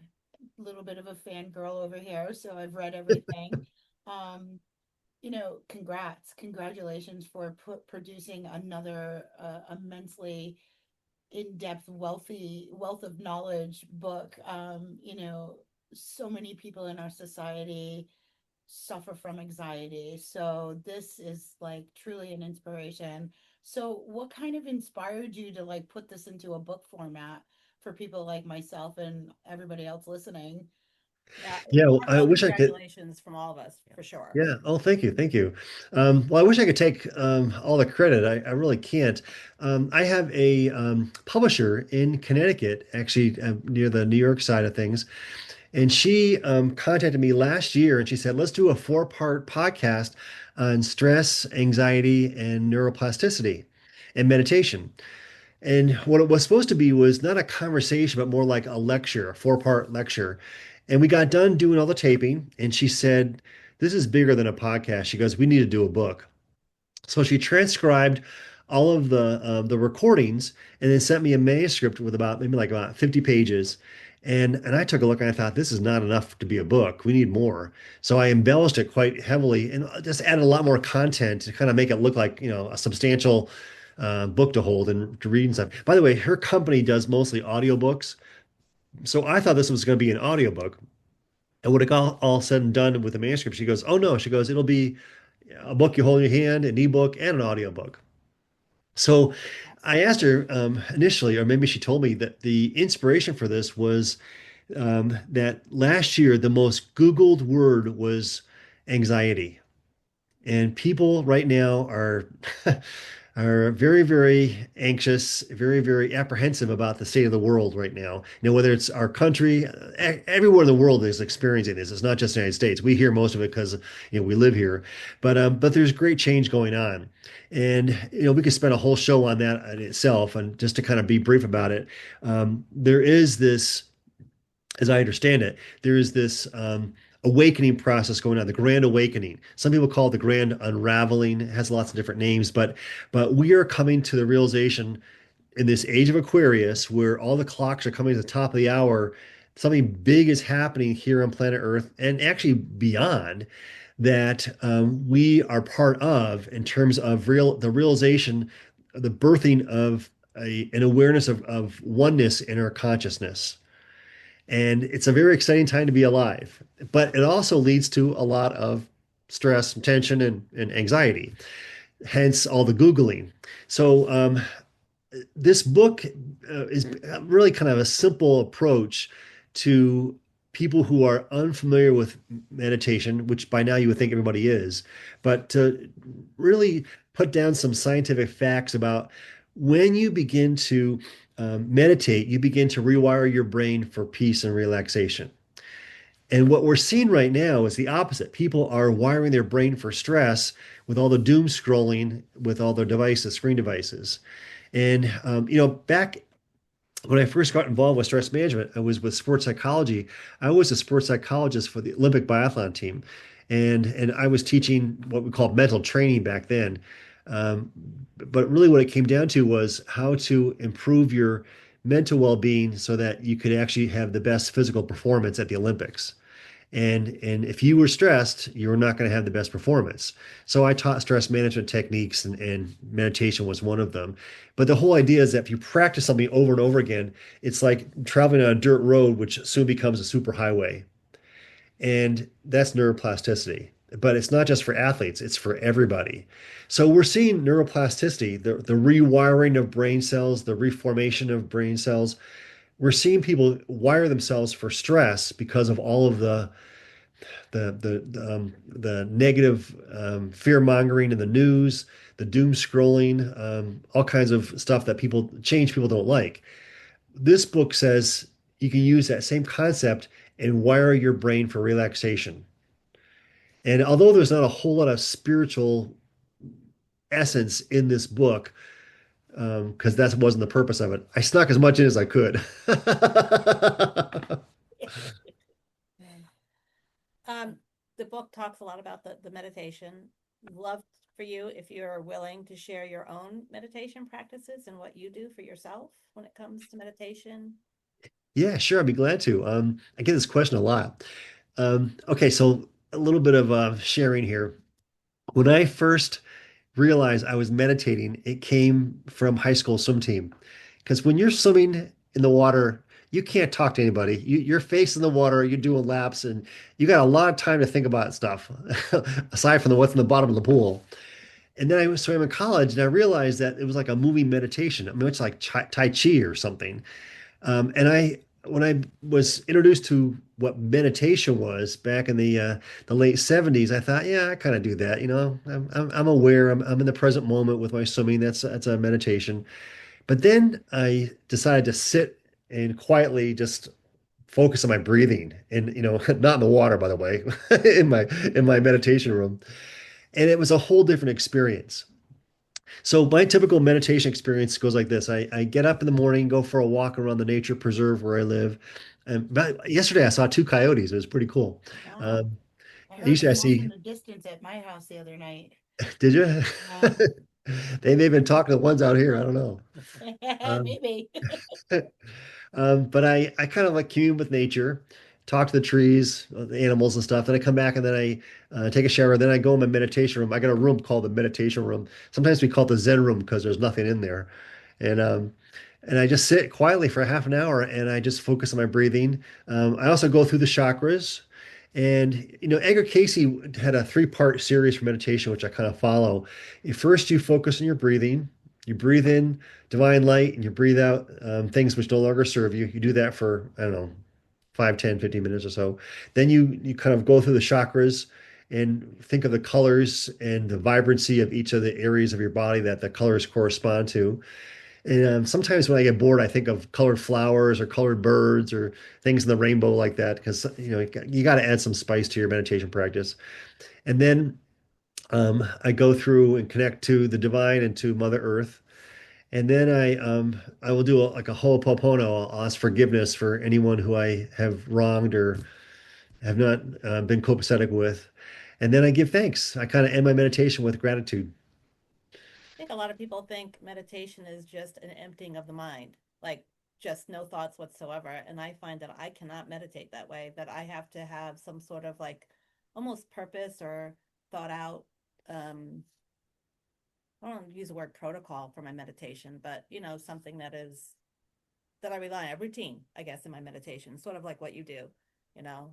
a little bit of a fangirl over here, so I've read everything. Um, congratulations for producing another immensely in-depth, wealth of knowledge book. So many people in our society suffer from anxiety. So this is like truly an inspiration. So what kind of inspired you to like put this into a book format for people like myself and everybody else listening? Yeah. Yeah, well, I Heartfelt wish I could. congratulations from all of us, for sure. Yeah. Oh, thank you. Thank you. Well, I wish I could take all the credit. I really can't. I have a publisher in Connecticut, actually near the New York side of things. And she contacted me last year and she said, let's do a four-part podcast on stress, anxiety, and neuroplasticity and meditation. And what it was supposed to be was not a conversation, but more like a lecture, a four-part lecture. And we got done doing all the taping, and she said, "This is bigger than a podcast." She goes, "We need to do a book." So she transcribed all of the recordings and then sent me a manuscript with about 50 pages. And I took a look and I thought, this is not enough to be a book. We need more. So I embellished it quite heavily and just added a lot more content to kind of make it look like, a substantial book to hold and to read and stuff. By the way, her company does mostly audiobooks. So I thought this was going to be an audiobook. And when it got all said and done with the manuscript, she goes, "Oh no," she goes, "it'll be a book you hold in your hand, an ebook, and an audiobook." So I asked her initially, or maybe she told me that the inspiration for this was that last year the most Googled word was anxiety. And people right now are are very, very anxious, very, very apprehensive about the state of the world right now. Whether it's our country, everywhere in the world is experiencing this. It's not just the United States. We hear most of it because we live here, but there's great change going on, and we could spend a whole show on that in itself. And just to kind of be brief about it, there is this, as I understand it, there is this awakening process going on, the grand awakening. Some people call it the grand unraveling. It has lots of different names, but we are coming to the realization in this age of Aquarius, where all the clocks are coming to the top of the hour, something big is happening here on planet Earth and actually beyond that we are part of in terms of the realization, the birthing of an awareness of oneness in our consciousness. And it's a very exciting time to be alive. But it also leads to a lot of stress, tension, and anxiety, hence all the Googling. So, this book is really kind of a simple approach to people who are unfamiliar with meditation, which by now you would think everybody is, but to really put down some scientific facts about when you begin to meditate, you begin to rewire your brain for peace and relaxation. And what we're seeing right now is the opposite. People are wiring their brain for stress with all the doom scrolling with all their devices, screen devices. And back when I first got involved with stress management, I was with sports psychology. I was a sports psychologist for the Olympic biathlon team, and I was teaching what we called mental training back then. Um, but really, what it came down to was how to improve your mental well-being so that you could actually have the best physical performance at the Olympics. And if you were stressed, you were not going to have the best performance. So I taught stress management techniques, and meditation was one of them. But the whole idea is that if you practice something over and over again, it's like traveling on a dirt road, which soon becomes a superhighway. And that's neuroplasticity. But it's not just for athletes, it's for everybody. So we're seeing neuroplasticity, the rewiring of brain cells, the reformation of brain cells. We're seeing people wire themselves for stress because of all of the negative fear mongering in the news, the doom scrolling, all kinds of stuff that people don't like. This book says you can use that same concept and wire your brain for relaxation. And although there's not a whole lot of spiritual essence in this book, because that wasn't the purpose of it, I snuck as much in as I could. Um, the book talks a lot about the meditation. Love for you if you're willing to share your own meditation practices and what you do for yourself when it comes to meditation. Yeah, sure. I'd be glad to. I get this question a lot. Okay, so a little bit of sharing here. When I first realized I was meditating, it came from high school swim team. Because when you're swimming in the water, you can't talk to anybody. You're facing the water, you're doing laps, and you got a lot of time to think about stuff, aside from the what's in the bottom of the pool. And then I swam in college, and I realized that it was like a moving meditation. I mean, it's like Tai Chi or something. When I was introduced to what meditation was back in the late 70s, I thought, yeah, I kind of do that. I'm aware. I'm in the present moment with my swimming. That's a meditation. But then I decided to sit and quietly just focus on my breathing, and not in the water, by the way, in my meditation room. And it was a whole different experience. So my typical meditation experience goes like this. I get up in the morning, go for a walk around the nature preserve where I live. But yesterday I saw two coyotes. It was pretty cool. Wow. I heard Usually I them off in see, the distance at my house the other night. did you? Yeah. They may have been talking to the ones out here. I don't know. Um, Maybe. but I kind of like commune with nature, talk to the trees, the animals and stuff. Then I come back and then I take a shower. Then I go in my meditation room. I got a room called the meditation room. Sometimes we call it the Zen room because there's nothing in there. And and I just sit quietly for half an hour and I just focus on my breathing. I also go through the chakras. And Edgar Casey had a three-part series for meditation, which I kind of follow. First, you focus on your breathing. You breathe in divine light and you breathe out things which no longer serve you. You do that for, I don't know, 5, 10, 15 minutes or so. Then you kind of go through the chakras and think of the colors and the vibrancy of each of the areas of your body that the colors correspond to. And sometimes when I get bored, I think of colored flowers or colored birds or things in the rainbow like that, because you got to add some spice to your meditation practice. And then I go through and connect to the divine and to Mother Earth. And then I will do like a ho'oponopono. I'll ask forgiveness for anyone who I have wronged or have not been copacetic with. And then I give thanks. I kind of end my meditation with gratitude. I think a lot of people think meditation is just an emptying of the mind, like just no thoughts whatsoever. And I find that I cannot meditate that way, that I have to have some sort of like almost purpose or thought out. I don't use the word protocol for my meditation, but something that is that I rely on, a routine, I guess, in my meditation, sort of like what you do, you know.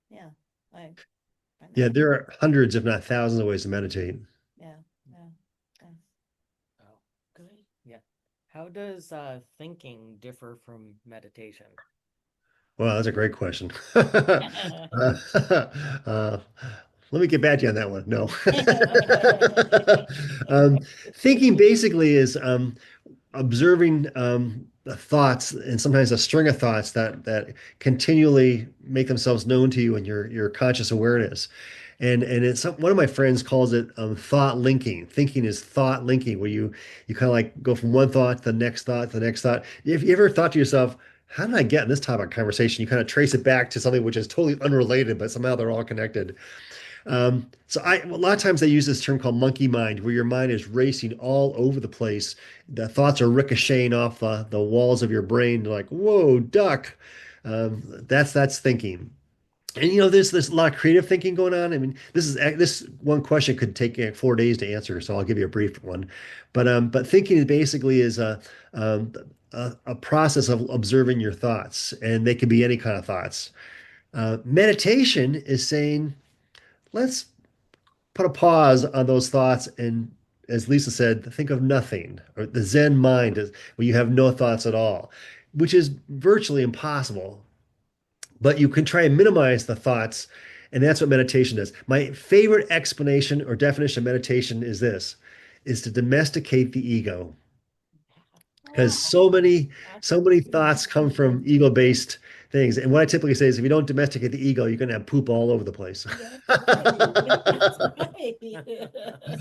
Yeah, I find Yeah, that, there are hundreds, if not thousands, of ways to meditate. yeah, yeah, yeah. Oh, Good. yeah. How does thinking differ from meditation? Wow, that's a great question. Uh, let me get back to you on that one. No. Thinking basically is observing the thoughts and sometimes a string of thoughts that continually make themselves known to you in your conscious awareness. And it's one of my friends calls it thought linking. Thinking is thought linking, where you kind of like go from one thought to the next thought to the next thought. If you ever thought to yourself, how did I get in this type of conversation? You kind of trace it back to something which is totally unrelated, but somehow they're all connected. A lot of times I use this term called monkey mind, where your mind is racing all over the place. The thoughts are ricocheting off the walls of your brain, like, whoa, duck. That's thinking. And there's a lot of creative thinking going on. I mean, this one question could take 4 days to answer, so I'll give you a brief one. But thinking basically is a process of observing your thoughts, and they can be any kind of thoughts. Meditation is saying, let's put a pause on those thoughts and, as Lisa said, think of nothing, or the Zen mind is where you have no thoughts at all, which is virtually impossible. But you can try and minimize the thoughts, and that's what meditation does. My favorite explanation or definition of meditation is this, is to domesticate the ego. Wow, Because so many absolutely. thoughts come from ego-based things. And what I typically say is if you don't domesticate the ego, you're going to have poop all over the place. That's right.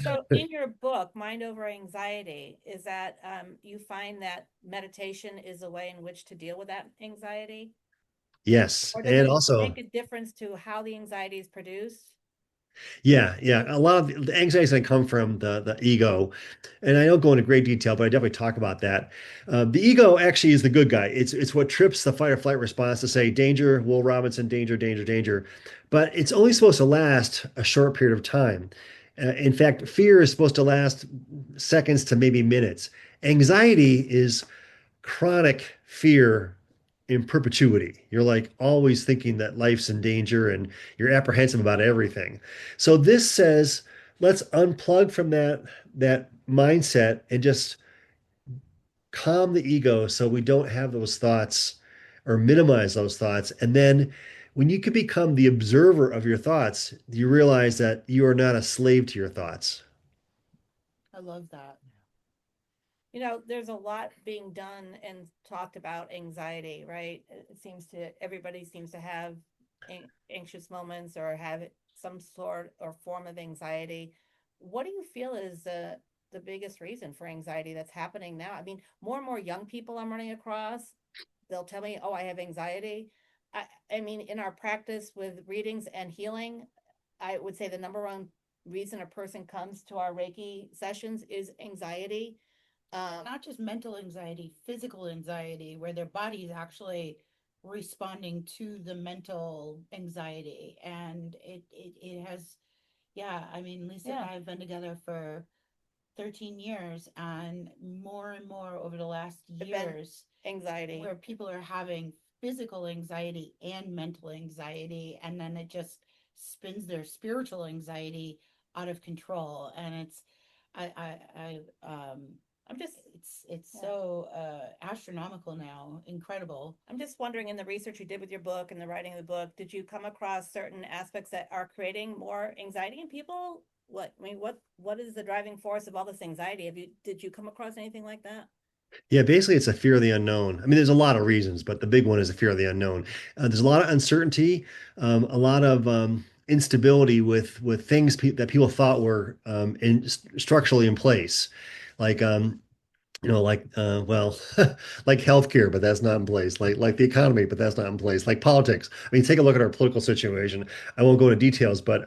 So in your book, Mind Over Anxiety, is that you find that meditation is a way in which to deal with that anxiety? Yes. Or does And it also, make a difference to how the anxiety is produced? yeah. A lot of the anxiety is going to come from the ego. And I don't go into great detail, but I definitely talk about that. The ego actually is the good guy. It's what trips the fight or flight response to say, danger, Will Robinson, danger, danger, danger. But it's only supposed to last a short period of time. In fact, fear is supposed to last seconds to maybe minutes. Anxiety is chronic fear in perpetuity. You're like always thinking that life's in danger and you're apprehensive about everything. So this says, let's unplug from that mindset and just calm the ego so we don't have those thoughts or minimize those thoughts. And then when you can become the observer of your thoughts, you realize that you are not a slave to your thoughts. I love that. You know, there's a lot being done and talked about anxiety, right? It seems to, everybody seems to have anxious moments or have some sort or form of anxiety. What do you feel is the biggest reason for anxiety that's happening now? I mean, more and more young people I'm running across, they'll tell me, oh, I have anxiety. I, I mean, in our practice with readings and healing, I would say the number one reason a person comes to our Reiki sessions is anxiety. Not just mental anxiety, physical anxiety, where their body is actually responding to the mental anxiety. And it has, yeah, I mean, Lisa and Yeah, I have been together for 13 years, and more over the last the been years, anxiety. where people are having physical anxiety and mental anxiety, and then it just spins their spiritual anxiety out of control. And I I'm just, it's yeah. so astronomical now, incredible. I'm just wondering, in the research you did with your book and the writing of the book, did you come across certain aspects that are creating more anxiety in people? What is the driving force of all this anxiety? Did you come across anything like that? Yeah, basically, it's a fear of the unknown. I mean, there's a lot of reasons, but the big one is the fear of the unknown. There's a lot of uncertainty, a lot of instability with things that people thought were structurally in place, like well, like healthcare, but that's not in place. Like the economy, but that's not in place. Like politics. I mean, take a look at our political situation. I won't go into details, but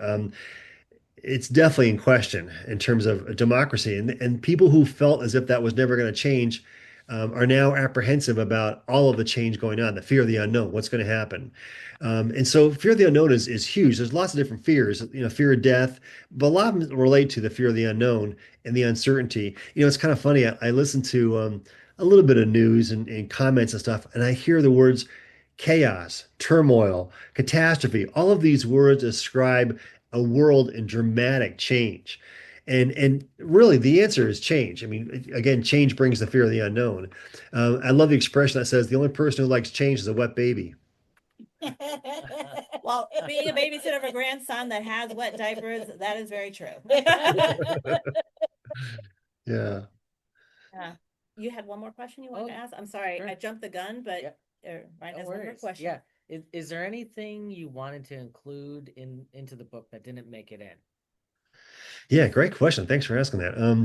it's definitely in question in terms of democracy. And people who felt as if that was never going to change are now apprehensive about all of the change going on, the fear of the unknown, what's going to happen. And so fear of the unknown is huge. There's lots of different fears, fear of death, but a lot of them relate to the fear of the unknown and the uncertainty. It's kind of funny. I listened to a little bit of news and comments and stuff, and I hear the words chaos, turmoil, catastrophe. All of these words describe a world in dramatic change. And really, the answer is change. I mean, again, change brings the fear of the unknown. I love the expression that says the only person who likes change is a wet baby. Well, being a babysitter of a grandson that has wet diapers, that is very true. Yeah. Yeah. You had one more question you wanted to Oh, ask? I'm sorry, sure. I jumped the gun, but Yeah. Ryan No has one more worries. question. Yeah. Is there anything you wanted to include into the book that didn't make it in? Yeah, great question. Thanks for asking that.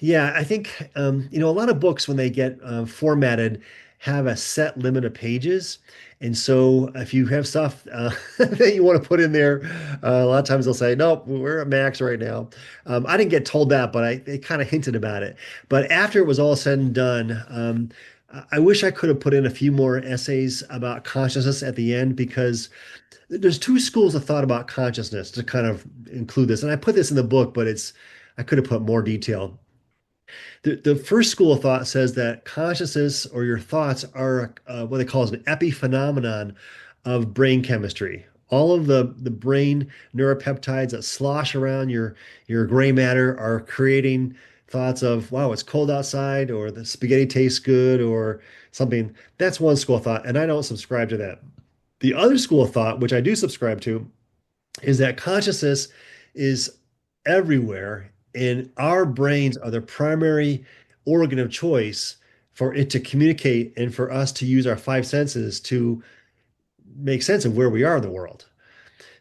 Yeah, I think a lot of books when they get formatted have a set limit of pages, and so if you have stuff that you want to put in there, a lot of times they'll say, "Nope, we're at max right now." I didn't get told that, but they kind of hinted about it. But after it was all said and done, I wish I could have put in a few more essays about consciousness at the end because there's two schools of thought about consciousness to kind of include this. And I put this in the book, but I could have put more detail. The first school of thought says that consciousness or your thoughts are what they call an epiphenomenon of brain chemistry. All of the brain neuropeptides that slosh around your gray matter are creating thoughts of, wow, it's cold outside, or the spaghetti tastes good, or something. That's one school of thought, and I don't subscribe to that. The other school of thought, which I do subscribe to, is that consciousness is everywhere, and our brains are the primary organ of choice for it to communicate and for us to use our five senses to make sense of where we are in the world.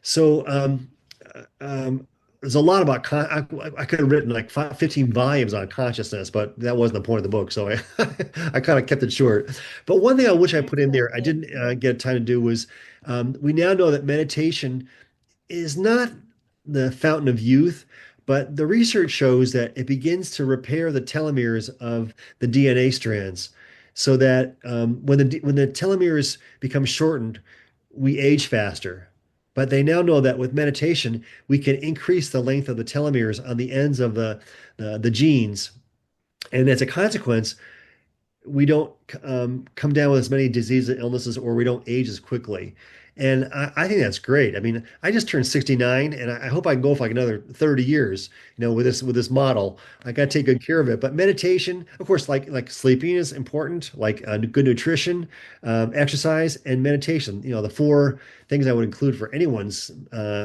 So there's a lot about I could have written like 15 volumes on consciousness, but that wasn't the point of the book. So I kind of kept it short. But one thing I wish I put in there, I didn't get time to do was we now know that meditation is not the fountain of youth, but the research shows that it begins to repair the telomeres of the DNA strands, so that when the telomeres become shortened, we age faster. But they now know that with meditation, we can increase the length of the telomeres on the ends of the genes, and as a consequence, we don't come down with as many diseases and illnesses, or we don't age as quickly. And I think that's great. I mean, I just turned 69, and I hope I can go for like another 30 years, with this model. I got to take good care of it. But meditation, of course, like sleeping is important, like good nutrition, exercise, and meditation. The four things I would include for anyone's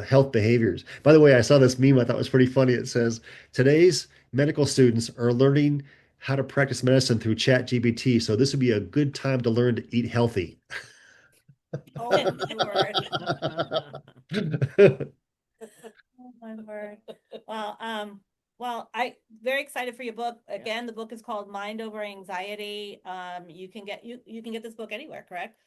health behaviors. By the way, I saw this meme I thought was pretty funny. It says, "Today's medical students are learning how to practice medicine through ChatGPT. So this would be a good time to learn to eat healthy." Oh my word. Oh my word. Well, I very excited for your book. Again, the book is called Mind Over Anxiety. You can get this book anywhere, correct?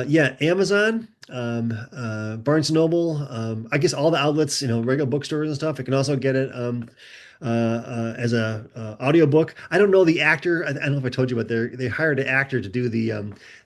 Yeah, Amazon, Barnes and Noble, I guess all the outlets, regular bookstores and stuff. I can also get it as a audiobook. I don't know the actor. I don't know if I told you, but they hired an actor to do the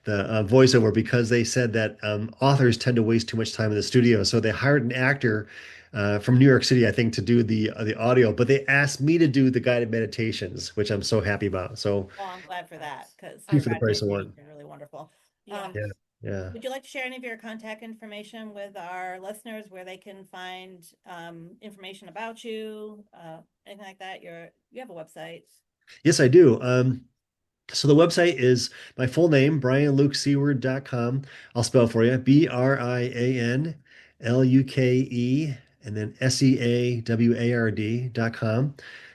voiceover because they said that authors tend to waste too much time in the studio. So they hired an actor from New York City, I think, to do the audio. But they asked me to do the guided meditations, which I'm so happy about. So Well, I'm glad for that because two for the price of one. really wonderful. Yeah. Yeah, yeah. Would you like to share any of your contact information with our listeners where they can find information about you, anything like that? You have a website. Yes, I do. So the website is my full name, brianlukeseaward.com. I'll spell for you, BrianLuke, and then SEAWARD.com.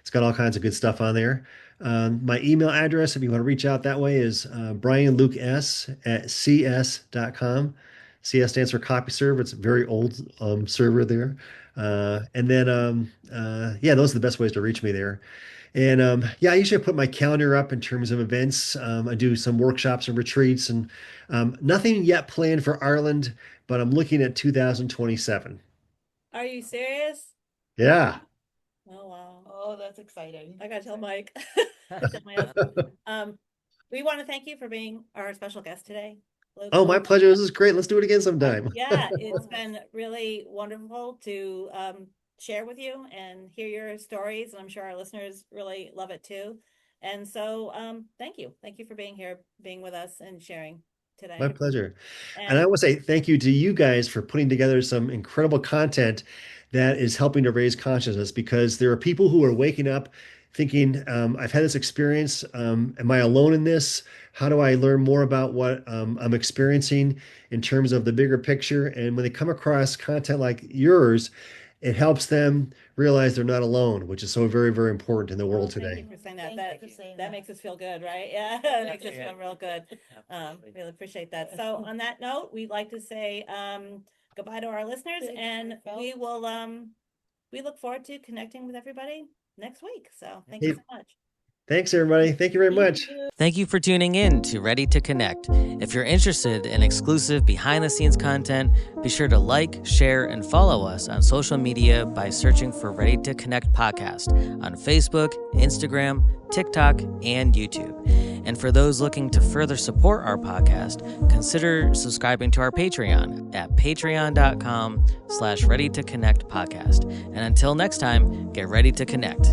It's got all kinds of good stuff on there. My email address, if you want to reach out that way, is brianlukes@cs.com. CS stands for CopyServe. It's a very old server there. And then, yeah, those are the best ways to reach me there. And yeah, I usually put my calendar up in terms of events. I do some workshops and retreats, and nothing yet planned for Ireland, but I'm looking at 2027. Are you serious? Yeah. Oh wow. Oh, that's exciting. I gotta tell Mike. Tell my husband. We want to thank you for being our special guest today, Luke. Oh, my pleasure. This is great. Let's do it again sometime. Yeah, it's been really wonderful to share with you and hear your stories. And I'm sure our listeners really love it too. And so, thank you. Thank you for being here, being with us and sharing today. My pleasure. And And I want to say thank you to you guys for putting together some incredible content that is helping to raise consciousness, because there are people who are waking up thinking, I've had this experience. Am I alone in this? How do I learn more about what I'm experiencing in terms of the bigger picture? And when they come across content like yours, it helps them realize they're not alone, which is so very, very important in the world thank today. you for saying that. Thank you for saying That that. makes us feel good, right? Yeah, that makes us Yeah. feel real good. Absolutely. Really appreciate that. So on that note, we'd like to say goodbye to our listeners, Big and heartfelt. we will we look forward to connecting with everybody next week. So thank Hey, you so much. thanks, everybody. Thank you very much. Thank you for tuning in to Ready to Connect. If you're interested in exclusive behind the scenes content, be sure to like, share, and follow us on social media by searching for Ready to Connect Podcast on Facebook, Instagram, TikTok, and YouTube. And for those looking to further support our podcast, consider subscribing to our Patreon at patreon.com/readytoconnectpodcast. And until next time, get ready to connect.